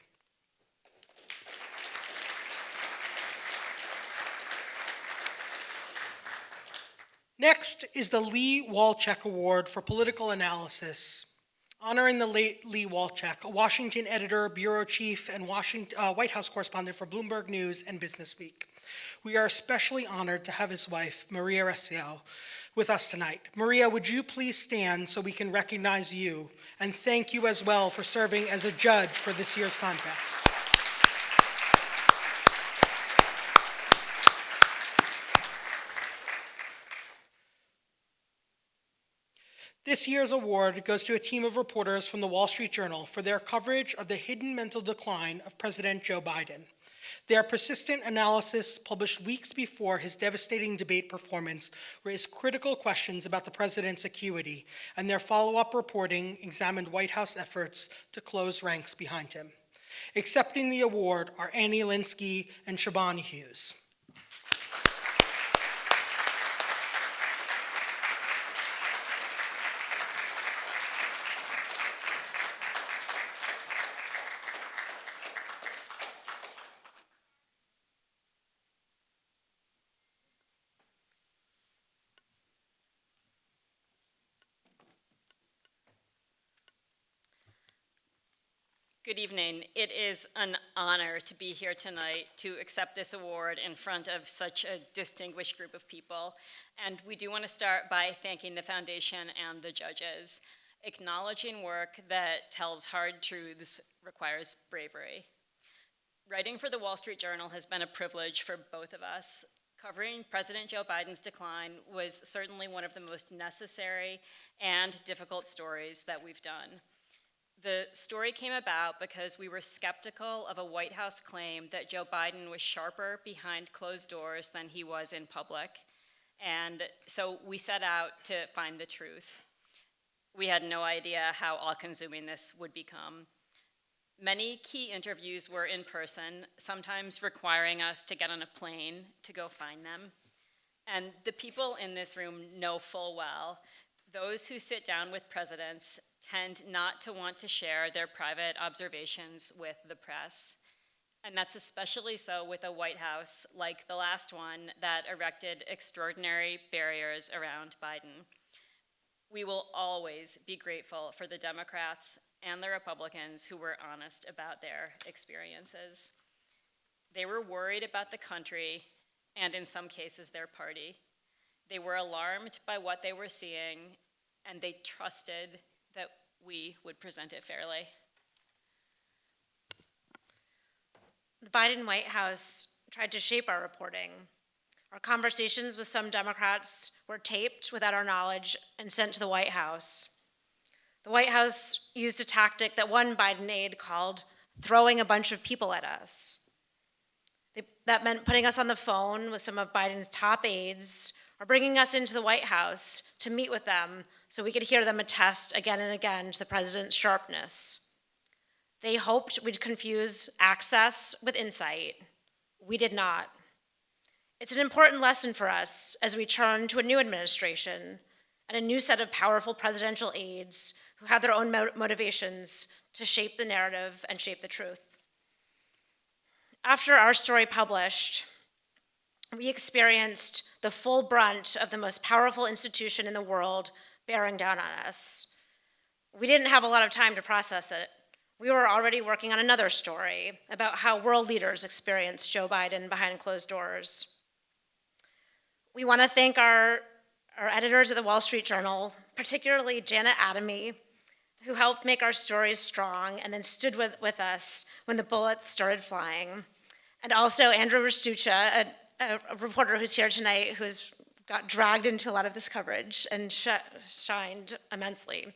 Next is the Lee Walczak Award for Political Analysis, honoring the late Lee Walczak, a Washington editor, bureau chief, and White House correspondent for Bloomberg News and Business Week. We are especially honored to have his wife, Maria Recio, with us tonight. Maria, would you please stand so we can recognize you, and thank you as well for serving as a judge for this year's contest. This year's award goes to a team of reporters from the Wall Street Journal for their coverage of the hidden mental decline of President Joe Biden. Their persistent analysis, published weeks before his devastating debate performance, raised critical questions about the president's acuity, and their follow-up reporting examined White House efforts to close ranks behind him. Accepting the award are Annie Linsky and Siobhan Hughes. Good evening. It is an honor to be here tonight to accept this award in front of such a distinguished group of people. And we do want to start by thanking the foundation and the judges. Acknowledging work that tells hard truths requires bravery. Writing for the Wall Street Journal has been a privilege for both of us. Covering President Joe Biden's decline was certainly one of the most necessary and difficult stories that we've done. The story came about because we were skeptical of a White House claim that Joe Biden was sharper behind closed doors than he was in public. And so we set out to find the truth. We had no idea how all-consuming this would become. Many key interviews were in person, sometimes requiring us to get on a plane to go find them. And the people in this room know full well, those who sit down with presidents tend not to want to share their private observations with the press. And that's especially so with a White House like the last one that erected extraordinary barriers around Biden. We will always be grateful for the Democrats and the Republicans who were honest about their experiences. They were worried about the country and in some cases their party. They were alarmed by what they were seeing, and they trusted that we would present it fairly. The Biden White House tried to shape our reporting. Our conversations with some Democrats were taped without our knowledge and sent to the White House. The White House used a tactic that one Biden aide called throwing a bunch of people at us. That meant putting us on the phone with some of Biden's top aides or bringing us into the White House to meet with them so we could hear them attest again and again to the president's sharpness. They hoped we'd confuse access with insight. We did not. It's an important lesson for us as we turn to a new administration and a new set of powerful presidential aides who have their own motivations to shape the narrative and shape the truth. After our story published, we experienced the full brunt of the most powerful institution in the world bearing down on us. We didn't have a lot of time to process it. We were already working on another story about how world leaders experienced Joe Biden behind closed doors. We want to thank our editors at the Wall Street Journal, particularly Janet Adamy, who helped make our stories strong and then stood with us when the bullets started flying. And also Andrew Rastucha, a reporter who's here tonight, who's got dragged into a lot of this coverage and shined immensely.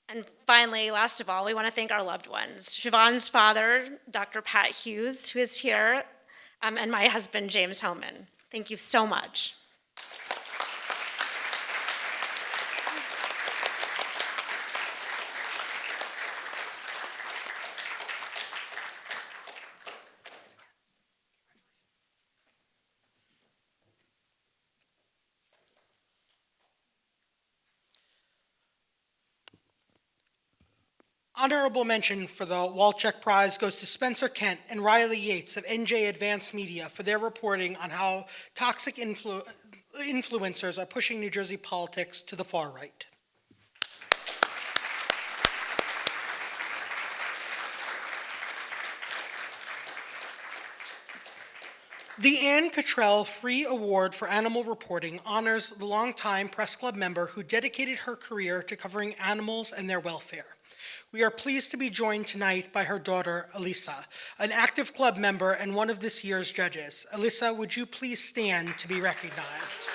And finally, last of all, we want to thank our loved ones. Siobhan's father, Dr. Pat Hughes, who is here, and my husband, James Homan. Thank you so much. Honorable mention for the Walchek Prize goes to Spencer Kent and Riley Yates of NJ Advanced Media for their reporting on how toxic influencers are pushing New Jersey politics to the far right. The Ann Cottrell Free Award for Animal Reporting honors the longtime Press Club member who dedicated her career to covering animals and their welfare. We are pleased to be joined tonight by her daughter, Elisa, an active club member and one of this year's judges. Elisa, would you please stand to be recognized?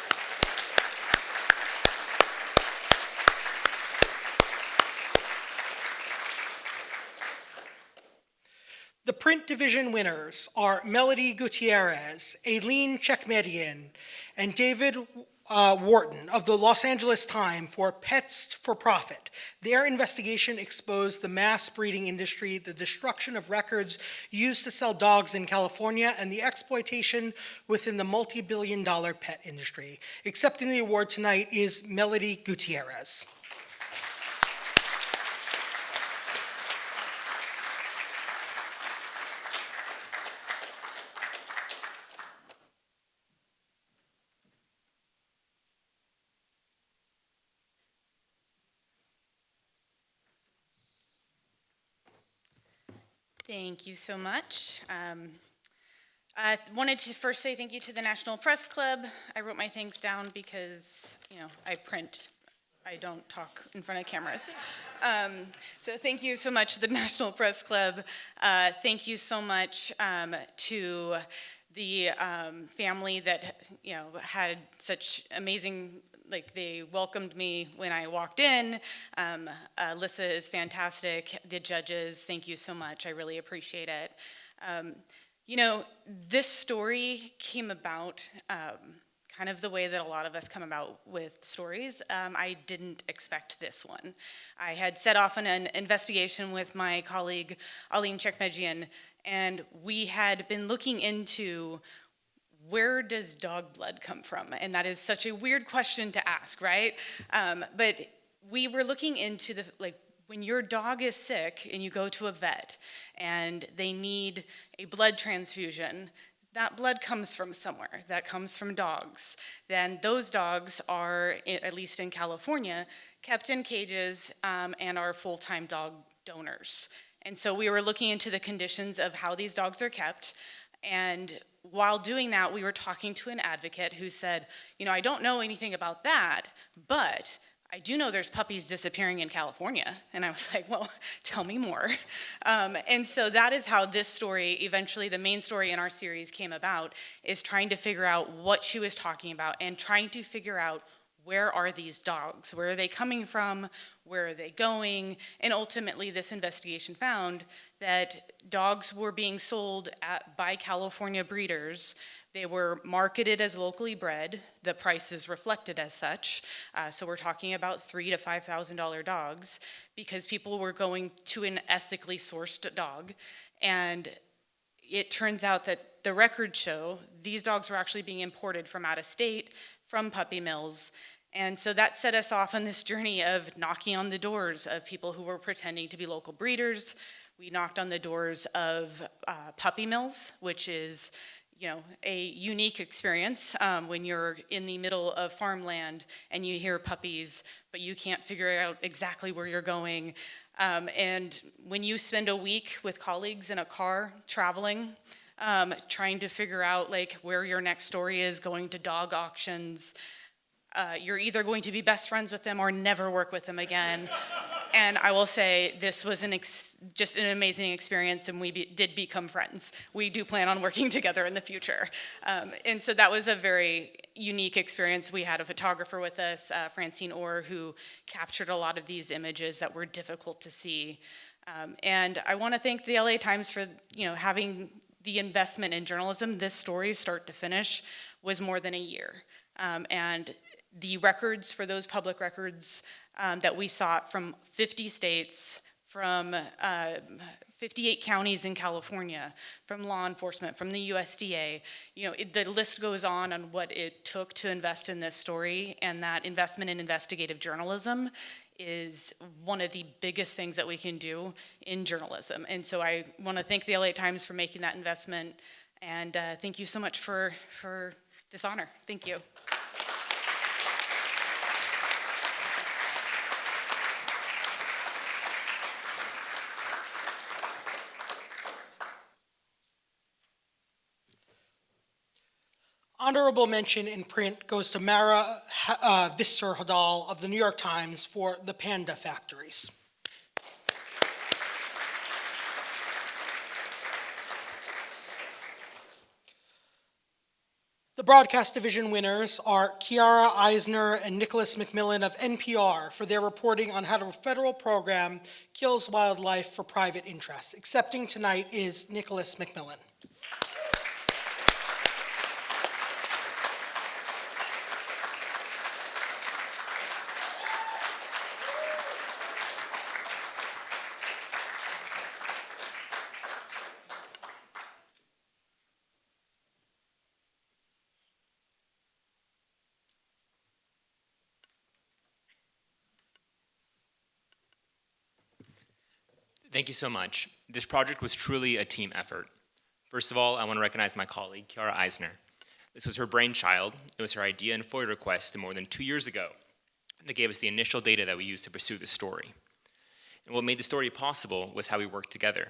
The print division winners are Melody Gutierrez, Aileen Chekmedian, and David Wharton of the Los Angeles Times for Pets for Profit. Their investigation exposed the mass breeding industry, the destruction of records used to sell dogs in California, and the exploitation within the multi-billion-dollar pet industry. Accepting the award tonight is Melody Gutierrez. Thank you so much. I wanted to first say thank you to the National Press Club. I wrote my thanks down because, I print. I don't talk in front of cameras. So thank you so much to the National Press Club. Thank you so much to the family that, had such amazing, they welcomed me when I walked in. Alyssa is fantastic. The judges, thank you so much. I really appreciate it. You know, this story came about kind of the way that a lot of us come about with stories. I didn't expect this one. I had set off on an investigation with my colleague Aline Chekmejian, and we had been looking into where does dog blood come from? And that is such a weird question to ask, right? But we were looking into when your dog is sick and you go to a vet and they need a blood transfusion, that blood comes from somewhere. That comes from dogs. Then those dogs are, at least in California, kept in cages and are full-time dog donors. And so we were looking into the conditions of how these dogs are kept. And while doing that, we were talking to an advocate who said, you know, I don't know anything about that, but I do know there's puppies disappearing in California. And I was like, well, tell me more. And so that is how this story, eventually the main story in our series came about, is trying to figure out what she was talking about and trying to figure out where are these dogs? Where are they coming from? Where are they going? And ultimately, this investigation found that dogs were being sold by California breeders. They were marketed as locally bred. The prices reflected as such. So we're talking about $3,000 to $5,000 dogs because people were going to an ethically sourced dog. And it turns out that the records show these dogs were actually being imported from out of state, from puppy mills. And so that set us off on this journey of knocking on the doors of people who were pretending to be local breeders. We knocked on the doors of puppy mills, which is, you know, a unique experience when you're in the middle of farmland and you hear puppies, but you can't figure out exactly where you're going. And when you spend a week with colleagues in a car traveling, trying to figure out like where your next story is, going to dog auctions, you're either going to be best friends with them or never work with them again. And I will say this was just an amazing experience, and we did become friends. We do plan on working together in the future. And so that was a very unique experience. We had a photographer with us, Francine Orr, who captured a lot of these images that were difficult to see. And I want to thank the LA Times for, you know, having the investment in journalism. This story, start to finish, was more than a year. And the records for those public records that we sought from 50 states, from 58 counties in California, from law enforcement, from the USDA, you know, the list goes on what it took to invest in this story, and that investment in investigative journalism is one of the biggest things that we can do in journalism. And so I want to thank the LA Times for making that investment, and thank you so much for this honor. Thank you. Honorable mention in print goes to Mara Visser-Hadal of the New York Times for The Panda Factories. The Broadcast Division winners are Kiara Eisner and Nicholas McMillan of NPR for their reporting on how a federal program kills wildlife for private interests. Accepting tonight is Nicholas McMillan. Thank you so much. This project was truly a team effort. First of all, I want to recognize my colleague, Kiara Eisner. This was her brainchild. It was her idea and FOIA request more than 2 years ago that gave us the initial data that we used to pursue this story. And what made the story possible was how we worked together.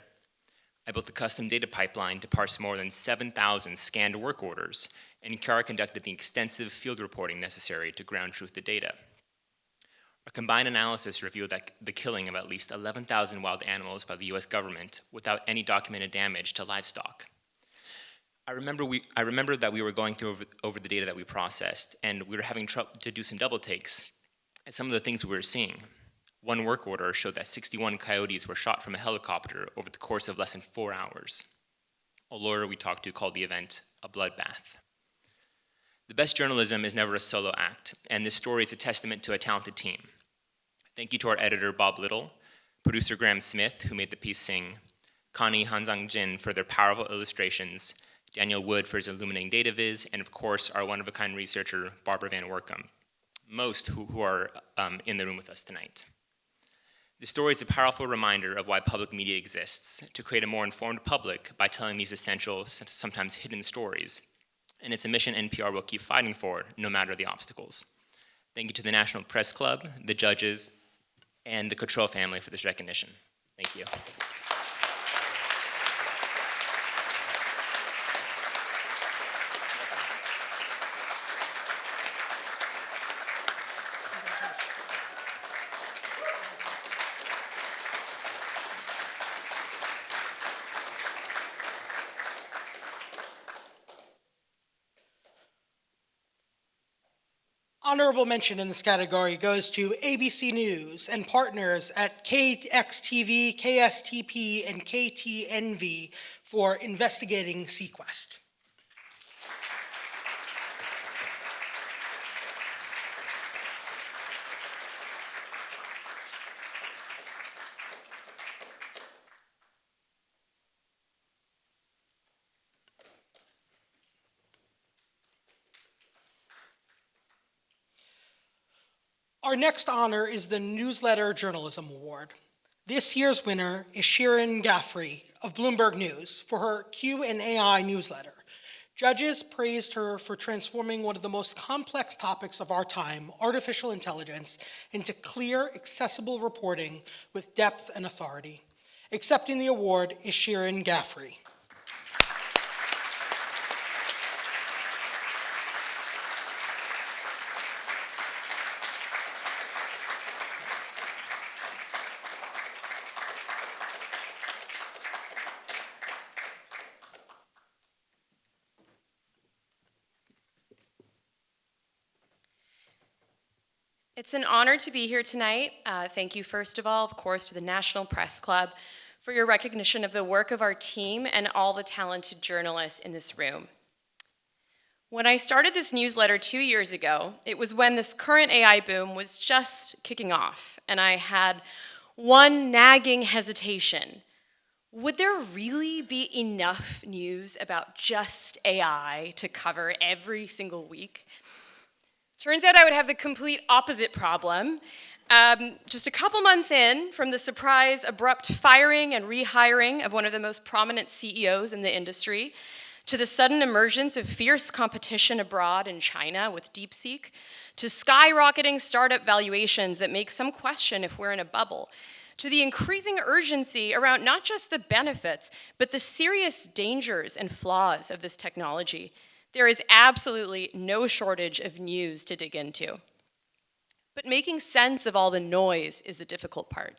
I built a custom data pipeline to parse more than 7,000 scanned work orders, and Kiara conducted the extensive field reporting necessary to ground truth the data. Our combined analysis revealed that the killing of at least 11,000 wild animals by the US government without any documented damage to livestock. I remember that we were going through over the data that we processed, and we were having trouble to do some double takes at some of the things we were seeing. One work order showed that 61 coyotes were shot from a helicopter over the course of less than 4 hours. A lawyer we talked to called the event a bloodbath. The best journalism is never a solo act, and this story is a testament to a talented team. Thank you to our editor, Bob Little, producer Graham Smith, who made the piece sing, Connie Hanzang Jin for their powerful illustrations, Daniel Wood for his illuminating data viz, and of course, our one-of-a-kind researcher, Barbara Van Workum, most who are in the room with us tonight. The story is a powerful reminder of why public media exists, to create a more informed public by telling these essential, sometimes hidden stories. And it's a mission NPR will keep fighting for, no matter the obstacles. Thank you to the National Press Club, the judges, and the Cottrell family for this recognition. Thank you. Honorable mention in this category goes to ABC News and partners at KXTV, KSTP, and KTNV for investigating Sequest. Our next honor is the Newsletter Journalism Award. This year's winner is Shirin Gaffrey of Bloomberg News for her Q&AI newsletter. Judges praised her for transforming one of the most complex topics of our time, artificial intelligence, into clear, accessible reporting with depth and authority. Accepting the award is Shirin Gaffrey. It's an honor to be here tonight. Thank you, first of all, of course, to the National Press Club for your recognition of the work of our team and all the talented journalists in this room. When I started this newsletter 2 years ago, it was when this current AI boom was just kicking off, and I had one nagging hesitation. Would there really be enough news about just AI to cover every single week? Turns out I would have the complete opposite problem. Just a couple months in from the surprise, abrupt firing and rehiring of one of the most prominent CEOs in the industry, to the sudden emergence of fierce competition abroad in China with DeepSeek, to skyrocketing startup valuations that make some question if we're in a bubble, to the increasing urgency around not just the benefits, but the serious dangers and flaws of this technology. There is absolutely no shortage of news to dig into. But making sense of all the noise is the difficult part.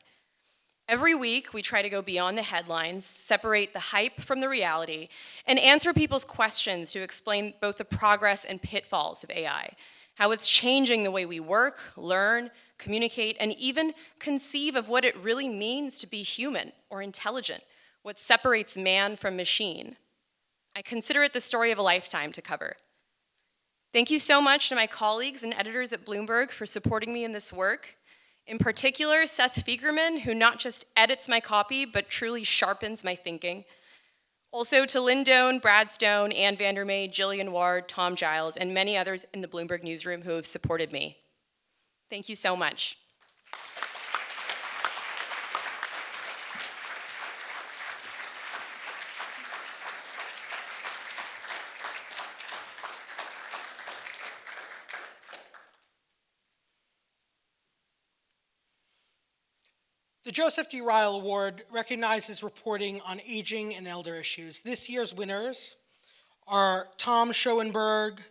Every week, we try to go beyond the headlines, separate the hype from the reality, and answer people's questions to explain both the progress and pitfalls of AI, how it's changing the way we work, learn, communicate, and even conceive of what it really means to be human or intelligent, what separates man from machine. I consider it the story of a lifetime to cover. Thank you so much to my colleagues and editors at Bloomberg for supporting me in this work. In particular, Seth Fiegerman, who not just edits my copy, but truly sharpens my thinking. Also to Lynn Doan, Brad Stone, Ann Vandermeer, Jillian Ward, Tom Giles, and many others in the Bloomberg newsroom who have supported me. Thank you so much. The Joseph D. Ryle Award recognizes reporting on aging and elder issues. This year's winners are Tom Schoenberg,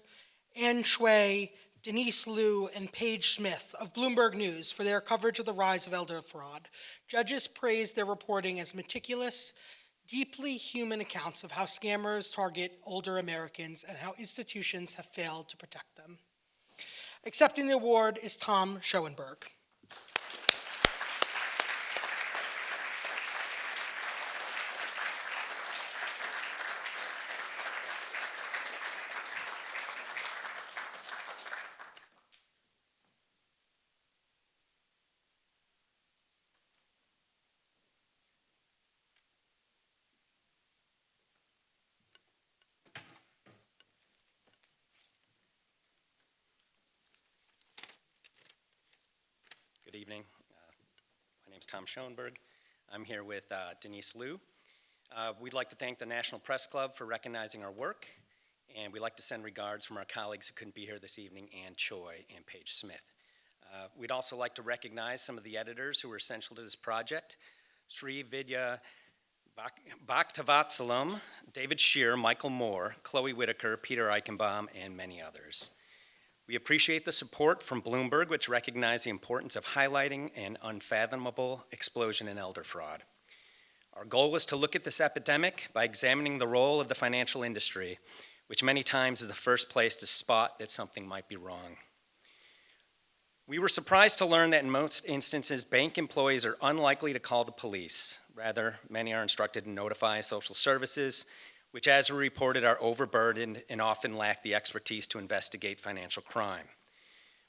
Ann Shui, Denise Liu, and Paige Smith of Bloomberg News for their coverage of the rise of elder fraud. Judges praised their reporting as meticulous, deeply human accounts of how scammers target older Americans and how institutions have failed to protect them. Accepting the award is Tom Schoenberg. evening. My name's Tom Schoenberg. I'm here with Denise Liu. We'd like to thank the National Press Club for recognizing our work, and we'd like to send regards from our colleagues who couldn't be here this evening, Ann Choi and Paige Smith. We'd also like to recognize some of the editors who were essential to this project: Sri Vidya Bhaktavatsalaam, David Shear, Michael Moore, Chloe Whitaker, Peter Eichenbaum, and many others. We appreciate the support from Bloomberg, which recognized the importance of highlighting an unfathomable explosion in elder fraud. Our goal was to look at this epidemic by examining the role of the financial industry, which many times is the first place to spot that something might be wrong. We were surprised to learn that in most instances, bank employees are unlikely to call the police. Rather, many are instructed to notify social services, which, as we reported, are overburdened and often lack the expertise to investigate financial crime.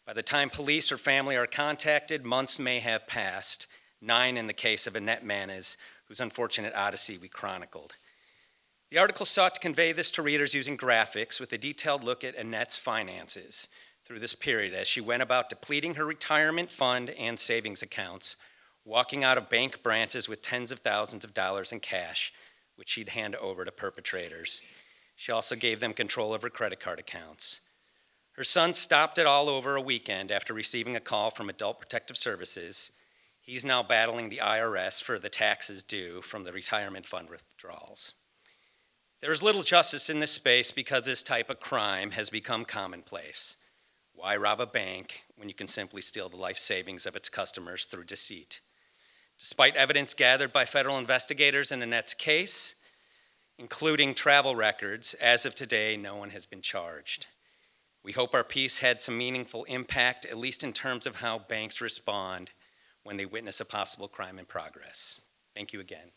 By the time police or family are contacted, months may have passed, 9 in the case of Annette Manes, whose unfortunate odyssey we chronicled. The article sought to convey this to readers using graphics with a detailed look at Annette's finances through this period as she went about depleting her retirement fund and savings accounts, walking out of bank branches with tens of thousands of dollars in cash, which she'd hand over to perpetrators. She also gave them control of her credit card accounts. Her son stopped it all over a weekend after receiving a call from Adult Protective Services. He's now battling the IRS for the taxes due from the retirement fund withdrawals. There is little justice in this space because this type of crime has become commonplace. Why rob a bank when you can simply steal the life savings of its customers through deceit? Despite evidence gathered by federal investigators in Annette's case, including travel records, as of today, no one has been charged. We hope our piece had some meaningful impact, at least in terms of how banks respond when they witness a possible crime in progress. Thank you again.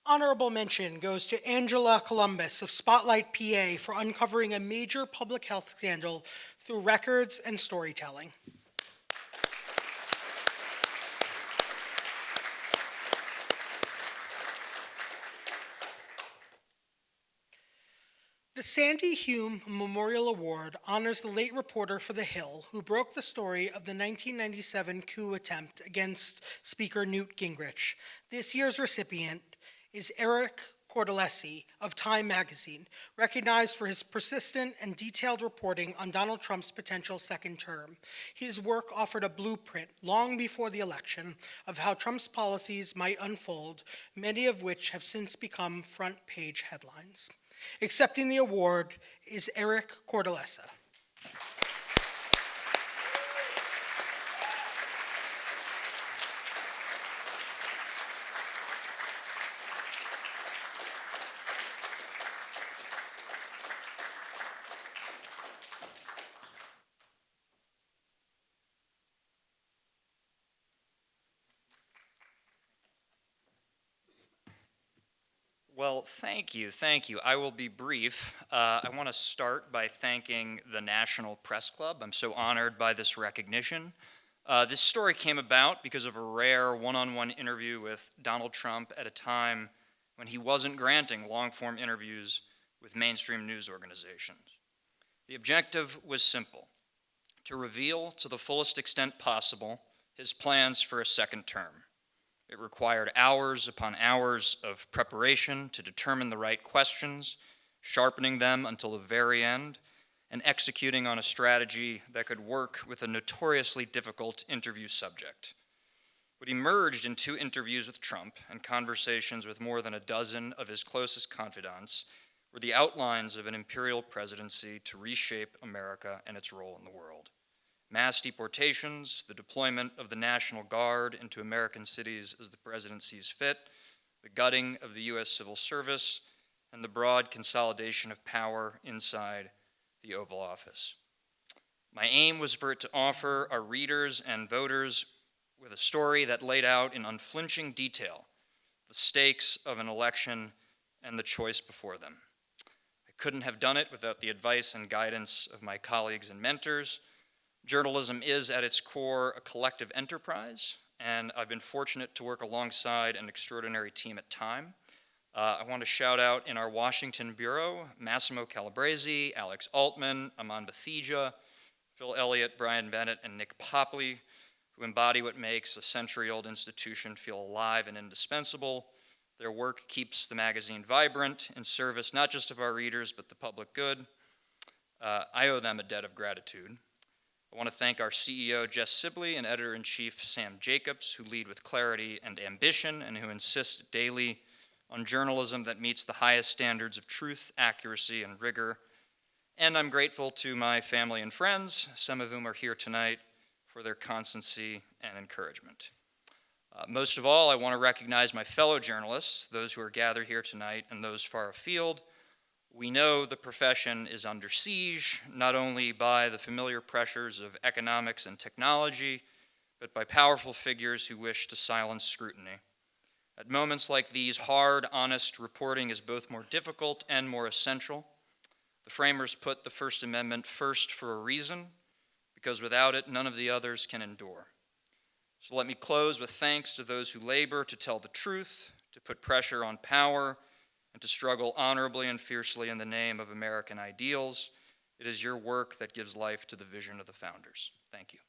Honorable mention goes to Angela Columbus of Spotlight, PA, for uncovering a major public health scandal through records and storytelling. The Sandy Hume Memorial Award honors the late reporter for The Hill who broke the story of the 1997 coup attempt against Speaker Newt Gingrich. This year's recipient is Eric Cordelesi of Time magazine, recognized for his persistent and detailed reporting on Donald Trump's potential second term. His work offered a blueprint long before the election of how Trump's policies might unfold, many of which have since become front-page headlines. Accepting the award is Eric Cordelesi. Well, thank you. I will be brief. I want to start by thanking the National Press Club. I'm so honored by this recognition. This story came about because of a rare one-on-one interview with Donald Trump at a time when he wasn't granting long-form interviews with mainstream news organizations. The objective was simple: to reveal to the fullest extent possible his plans for a second term. It required hours upon hours of preparation to determine the right questions, sharpening them until the very end, and executing on a strategy that could work with a notoriously difficult interview subject. What emerged in 2 interviews with Trump and conversations with more than a dozen of his closest confidants were the outlines of an imperial presidency to reshape America and its role in the world. Mass deportations, the deployment of the National Guard into American cities as the president sees fit, the gutting of the U.S. Civil Service, and the broad consolidation of power inside the Oval Office. My aim was for it to offer our readers and voters with a story that laid out in unflinching detail the stakes of an election and the choice before them. I couldn't have done it without the advice and guidance of my colleagues and mentors. Journalism is, at its core, a collective enterprise, and I've been fortunate to work alongside an extraordinary team at Time. I want to shout out in our Washington bureau, Massimo Calabrese, Alex Altman, Aman Bathija, Phil Elliott, Brian Bennett, and Nick Popley, who embody what makes a century-old institution feel alive and indispensable. Their work keeps the magazine vibrant in service not just of our readers, but the public good. I owe them a debt of gratitude. I want to thank our CEO, Jess Sibley, and Editor-in-Chief, Sam Jacobs, who lead with clarity and ambition and who insist daily on journalism that meets the highest standards of truth, accuracy, and rigor. And I'm grateful to my family and friends, some of whom are here tonight, for their constancy and encouragement. Most of all, I want to recognize my fellow journalists, those who are gathered here tonight and those far afield. We know the profession is under siege, not only by the familiar pressures of economics and technology, but by powerful figures who wish to silence scrutiny. At moments like these, hard, honest reporting is both more difficult and more essential. The framers put the First Amendment first for a reason, because without it, none of the others can endure. So let me close with thanks to those who labor to tell the truth, to put pressure on power, and to struggle honorably and fiercely in the name of American ideals. It is your work that gives life to the vision of the founders. Thank you.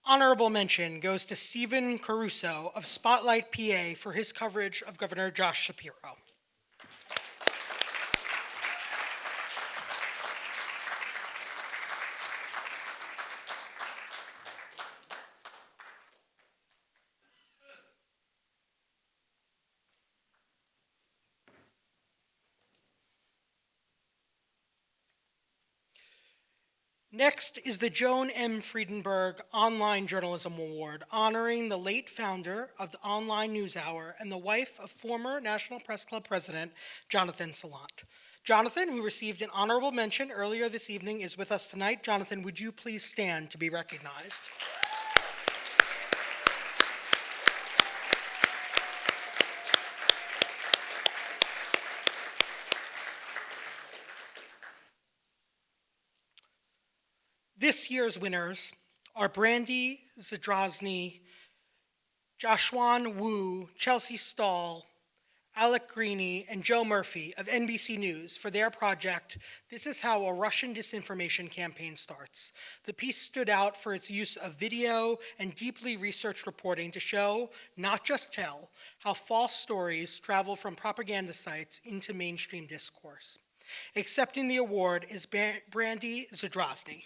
Honorable mention goes to Stephen Caruso of Spotlight, PA, for his coverage of Governor Josh Shapiro. Next is the Joan M. Friedenberg Online Journalism Award, honoring the late founder of the Online NewsHour and the wife of former National Press Club President Jonathan Salant. Jonathan, who received an honorable mention earlier this evening, is with us tonight. Jonathan, would you please stand to be recognized? This year's winners are Brandy Zadrozny, Joshua Wu, Chelsea Stahl, Alec Greeny, and Joe Murphy of NBC News for their project, This Is How a Russian Disinformation Campaign Starts. The piece stood out for its use of video and deeply researched reporting to show, not just tell, how false stories travel from propaganda sites into mainstream discourse. Accepting the award is Brandy Zadrozny.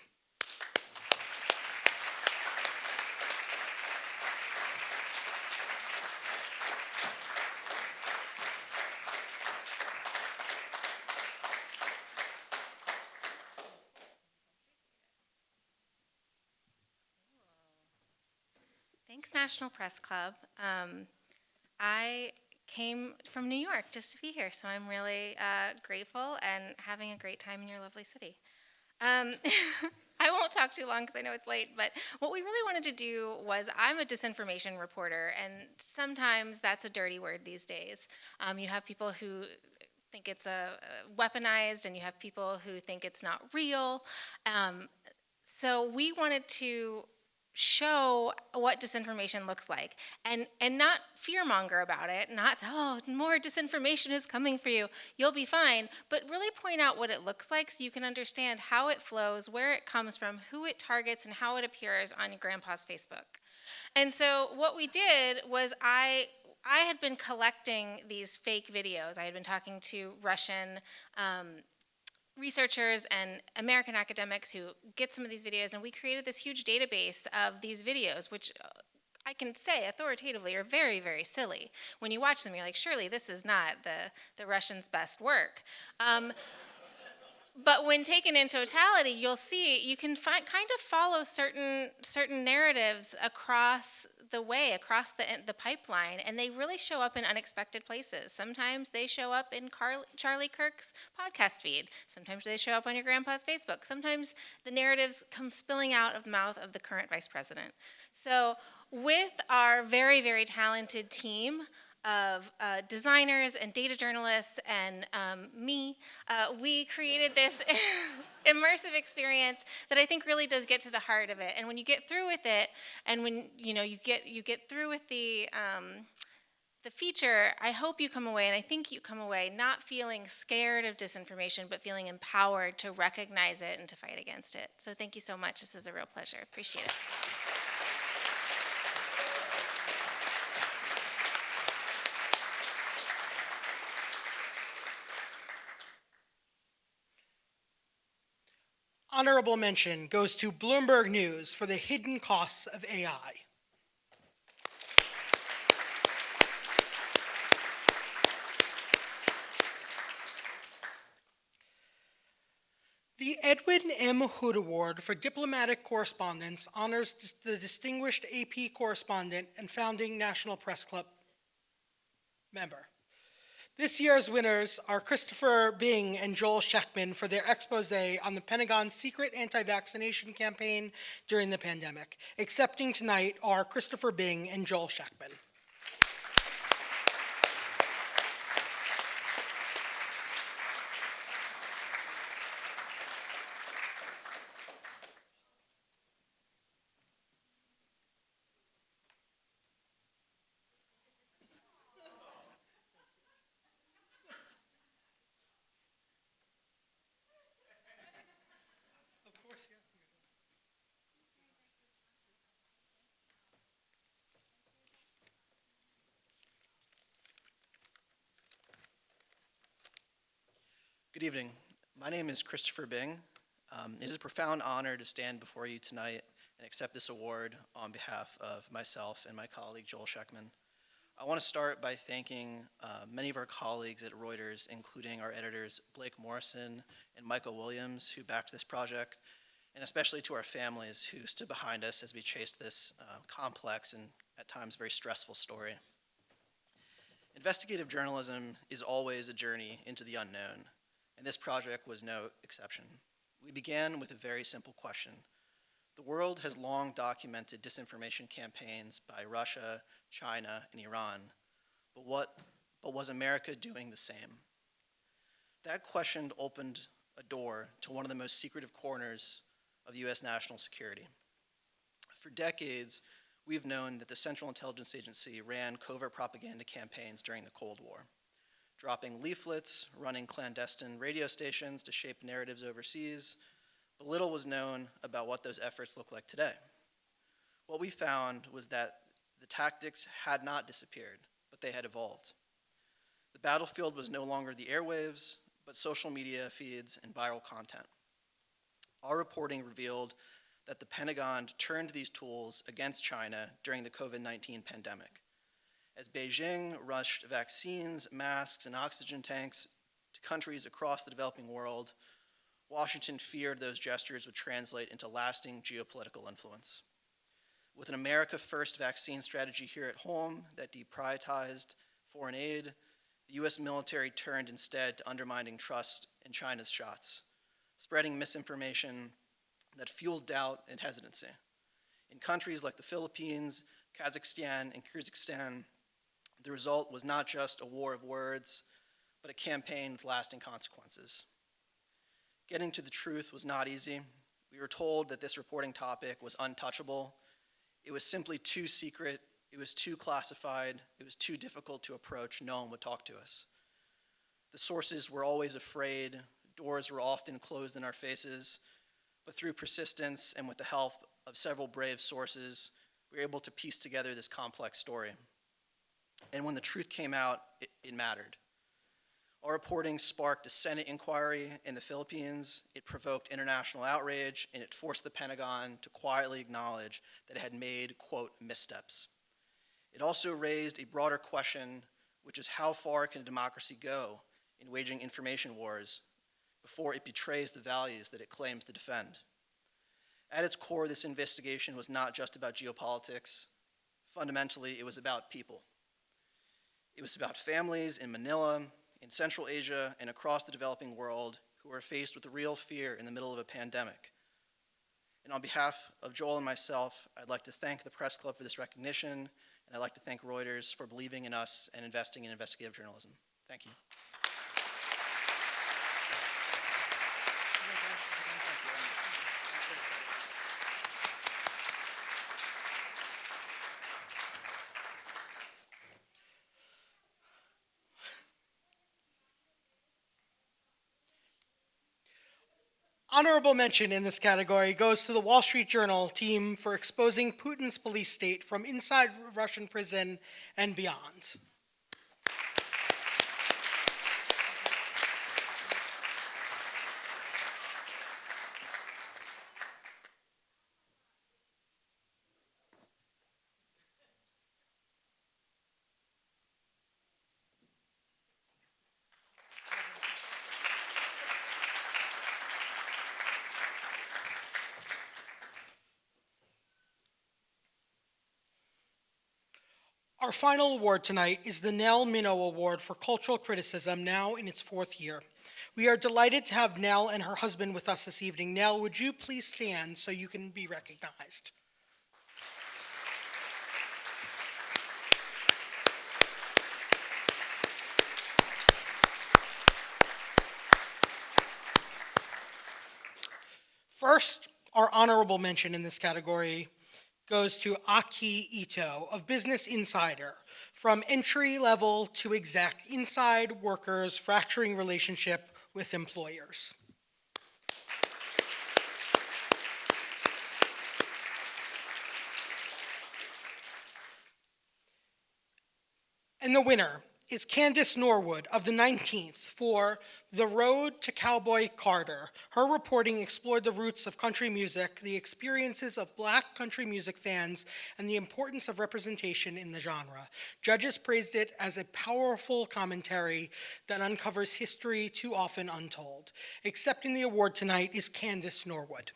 Thanks, National Press Club. I came from New York just to be here, so I'm really grateful and having a great time in your lovely city. I won't talk too long because I know it's late, but what we really wanted to do was, I'm a disinformation reporter, and sometimes that's a dirty word these days. You have people who think it's weaponized, and you have people who think it's not real. So we wanted to show what disinformation looks like, and not fearmonger about it, not, oh, more disinformation is coming for you, you'll be fine, but really point out what it looks like so you can understand how it flows, where it comes from, who it targets, and how it appears on your grandpa's Facebook. And so what we did was I had been collecting these fake videos. I had been talking to Russian researchers and American academics who get some of these videos, and we created this huge database of these videos, which I can say authoritatively are very, very silly. When you watch them, you're like, surely this is not the Russians' best work. But when taken in totality, you'll see you can kind of follow certain narratives across the way across the pipeline, and they really show up in unexpected places. Sometimes they show up in Charlie Kirk's podcast feed. Sometimes they show up on your grandpa's Facebook. Sometimes the narratives come spilling out of the mouth of the current vice president. So with our very, very talented team of designers and data journalists and me, we created this immersive experience that I think really does get to the heart of it. And when you get through with it, and when you get through with the feature, I hope you come away, and I think you come away not feeling scared of disinformation, but feeling empowered to recognize it and to fight against it. So thank you so much. This is a real pleasure. Appreciate it. Honorable mention goes to Bloomberg News for the hidden costs of AI. The Edwin M. Hood Award for Diplomatic Correspondence honors the distinguished AP correspondent and founding National Press Club member. This year's winners are Christopher Bing and Joel Sheckman for their expose on the Pentagon's secret anti-vaccination campaign during the pandemic. Accepting tonight are Christopher Bing and Joel Sheckman. Good evening. My name is Christopher Bing. It is a profound honor to stand before you tonight and accept this award on behalf of myself and my colleague Joel Sheckman. I want to start by thanking many of our colleagues at Reuters, including our editors Blake Morrison and Michael Williams, who backed this project, and especially to our families who stood behind us as we chased this complex and at times very stressful story. Investigative journalism is always a journey into the unknown, and this project was no exception. We began with a very simple question. The world has long documented disinformation campaigns by Russia, China, and Iran, but was America doing the same? That question opened a door to one of the most secretive corners of U.S. national security. For decades, we've known that the Central Intelligence Agency ran covert propaganda campaigns during the Cold War, dropping leaflets, running clandestine radio stations to shape narratives overseas, but little was known about what those efforts look like today. What we found was that the tactics had not disappeared, but they had evolved. The battlefield was no longer the airwaves, but social media feeds and viral content. Our reporting revealed that the Pentagon turned these tools against China during the COVID-19 pandemic. As Beijing rushed vaccines, masks, and oxygen tanks to countries across the developing world, Washington feared those gestures would translate into lasting geopolitical influence. With an America First vaccine strategy here at home that deprioritized foreign aid, the U.S. military turned instead to undermining trust in China's shots, spreading misinformation that fueled doubt and hesitancy. In countries like the Philippines, Kazakhstan, and Kyrgyzstan, the result was not just a war of words, but a campaign with lasting consequences. Getting to the truth was not easy. We were told that this reporting topic was untouchable. It was simply too secret, it was too classified, it was too difficult to approach, no one would talk to us. The sources were always afraid, doors were often closed in our faces, but through persistence and with the help of several brave sources, we were able to piece together this complex story. And when the truth came out, it mattered. Our reporting sparked a Senate inquiry in the Philippines, it provoked international outrage, and it forced the Pentagon to quietly acknowledge that it had made, quote, missteps. It also raised a broader question, which is how far can a democracy go in waging information wars before it betrays the values that it claims to defend? At its core, this investigation was not just about geopolitics. fundamentally, it was about people. It was about families in Manila, in Central Asia, and across the developing world who are faced with real fear in the middle of a pandemic. And on behalf of Joel and myself, I'd like to thank the Press Club for this recognition, and I'd like to thank Reuters for believing in us and investing in investigative journalism. Thank you. Honorable mention in this category goes to the Wall Street Journal team for exposing Putin's police state from inside Russian prison and beyond. Our final award tonight is the Nell Minow Award for Cultural Criticism, now in its 4th year. We are delighted to have Nell and her husband with us this evening. Nell, would you please stand so you can be recognized? First, our honorable mention in this category goes to Aki Ito of Business Insider. From entry level to exec, inside workers' fracturing relationship with employers. And the winner is Candace Norwood of the 19th for The Road to Cowboy Carter. Her reporting explored the roots of country music, the experiences of Black country music fans, and the importance of representation in the genre. Judges praised it as a powerful commentary that uncovers history too often untold. Accepting the award tonight is Candace Norwood.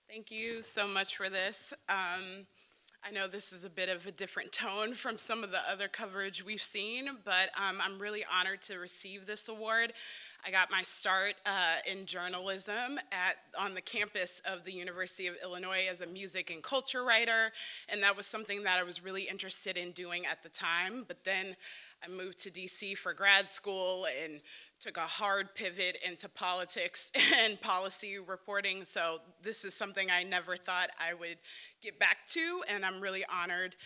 Thank you so much for this. I know this is a bit of a different tone from some of the other coverage we've seen, but I'm really honored to receive this award. I got my start in journalism on the campus of the University of Illinois as a music and culture writer, and that was something that I was really interested in doing at the time. But then I moved to DC for grad school and took a hard pivot into politics and policy reporting. So this is something I never thought I would get back to, and I'm really honored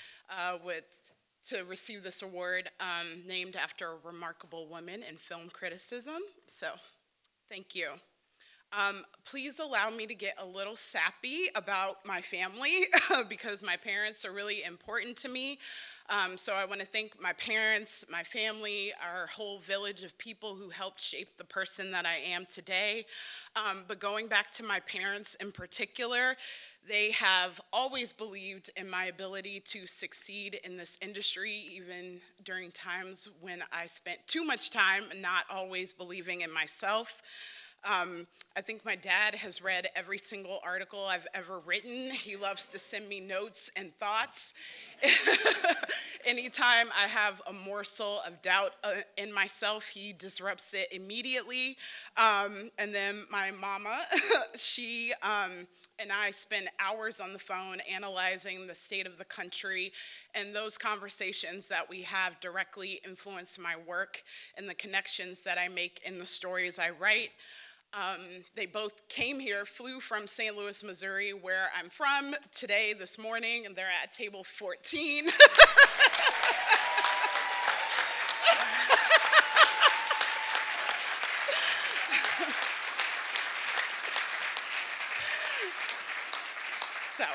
to receive this award named after a remarkable woman in film criticism. So thank you. Please allow me to get a little sappy about my family because my parents are really important to me. So I want to thank my parents, my family, our whole village of people who helped shape the person that I am today. But going back to my parents in particular, they have always believed in my ability to succeed in this industry, even during times when I spent too much time not always believing in myself. I think my dad has read every single article I've ever written. He loves to send me notes and thoughts. Anytime I have a morsel of doubt in myself, he disrupts it immediately. And then my mama, she and I spend hours on the phone analyzing the state of the country, and those conversations that we have directly influence my work and the connections that I make in the stories I write. They both came here, flew from St. Louis, Missouri, where I'm from, today, this morning, and they're at table 14. So,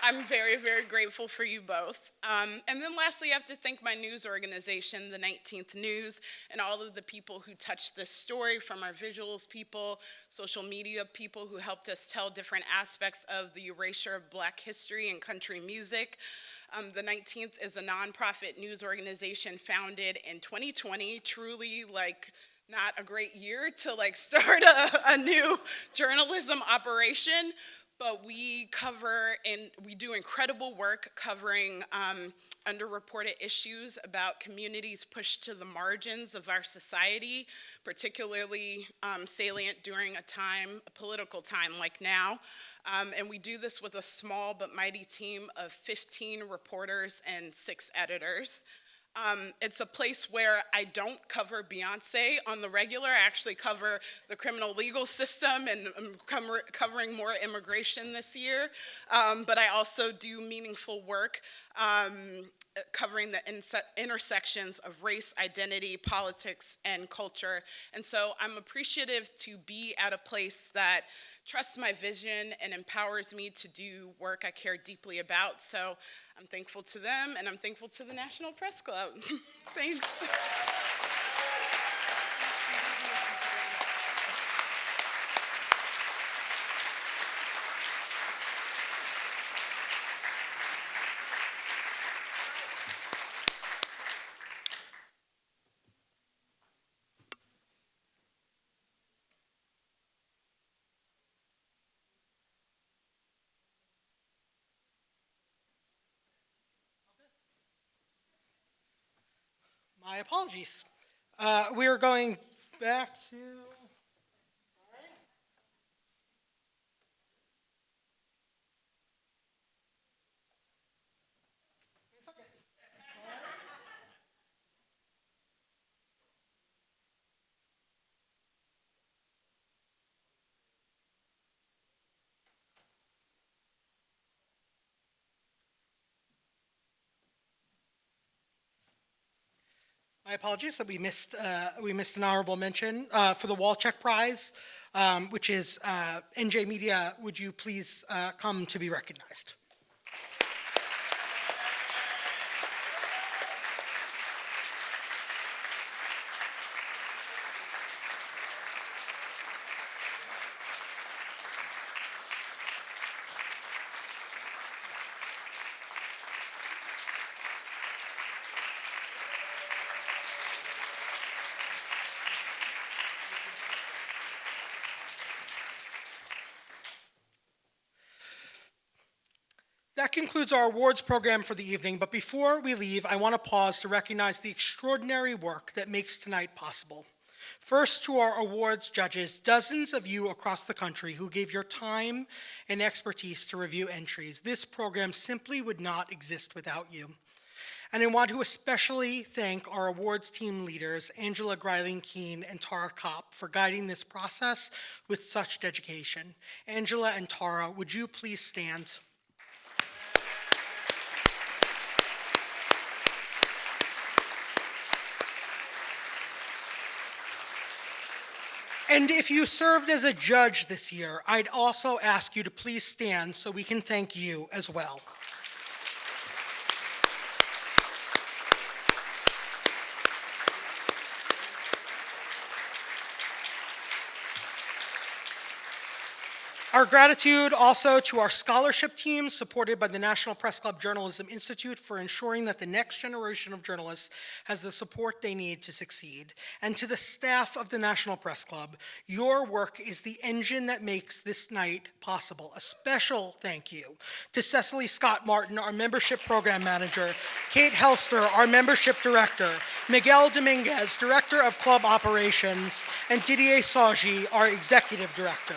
I'm very, very grateful for you both. And then lastly, I have to thank my news organization, the 19th News, and all of the people who touched this story, from our visuals people, social media people who helped us tell different aspects of the erasure of Black history and country music. The 19th is a nonprofit news organization founded in 2020, truly not a great year to start a new journalism operation, but we cover and we do incredible work covering underreported issues about communities pushed to the margins of our society, particularly salient during a political time like now. And we do this with a small but mighty team of 15 reporters and 6 editors. It's a place where I don't cover Beyonce on the regular. I actually cover the criminal legal system, and I'm covering more immigration this year. But I also do meaningful work covering the intersections of race, identity, politics, and culture. And so I'm appreciative to be at a place that trusts my vision and empowers me to do work I care deeply about. So I'm thankful to them, and I'm thankful to the National Press Club. Thanks. My apologies. We are going back to. My apologies that we missed an honorable mention for the Walcheck Prize, which is NJ Media. Would you please come to be recognized? That concludes our awards program for the evening, but before we leave, I want to pause to recognize the extraordinary work that makes tonight possible. First, to our awards judges, dozens of you across the country who gave your time and expertise to review entries. This program simply would not exist without you. And I want to especially thank our awards team leaders, Angela Greiling-Keene and Tara Kopp, for guiding this process with such dedication. Angela and Tara, would you please stand? And if you served as a judge this year, I'd also ask you to please stand so we can thank you as well. Our gratitude also to our scholarship team, supported by the National Press Club Journalism Institute, for ensuring that the next generation of journalists has the support they need to succeed. And to the staff of the National Press Club, your work is the engine that makes this night possible. A special thank you to Cecily Scott Martin, our membership program manager, Kate Helster, our membership director, Miguel Dominguez, director of club operations, and Didier Saji, our executive director.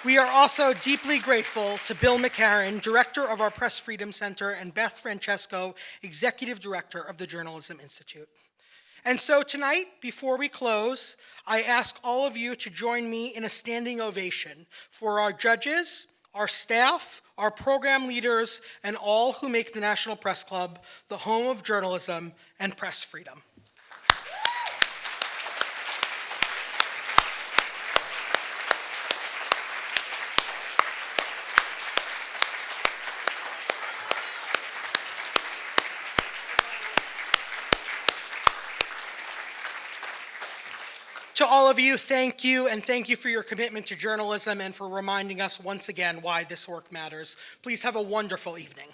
We are also deeply grateful to Bill McCarran, director of our Press Freedom Center, and Beth Francesco, executive director of the Journalism Institute. And so tonight, before we close, I ask all of you to join me in a standing ovation for our judges, our staff, our program leaders, and all who make the National Press Club the home of journalism and press freedom. to all of you, thank you, and thank you for your commitment to journalism and for reminding us once again why this work matters. Please have a wonderful evening.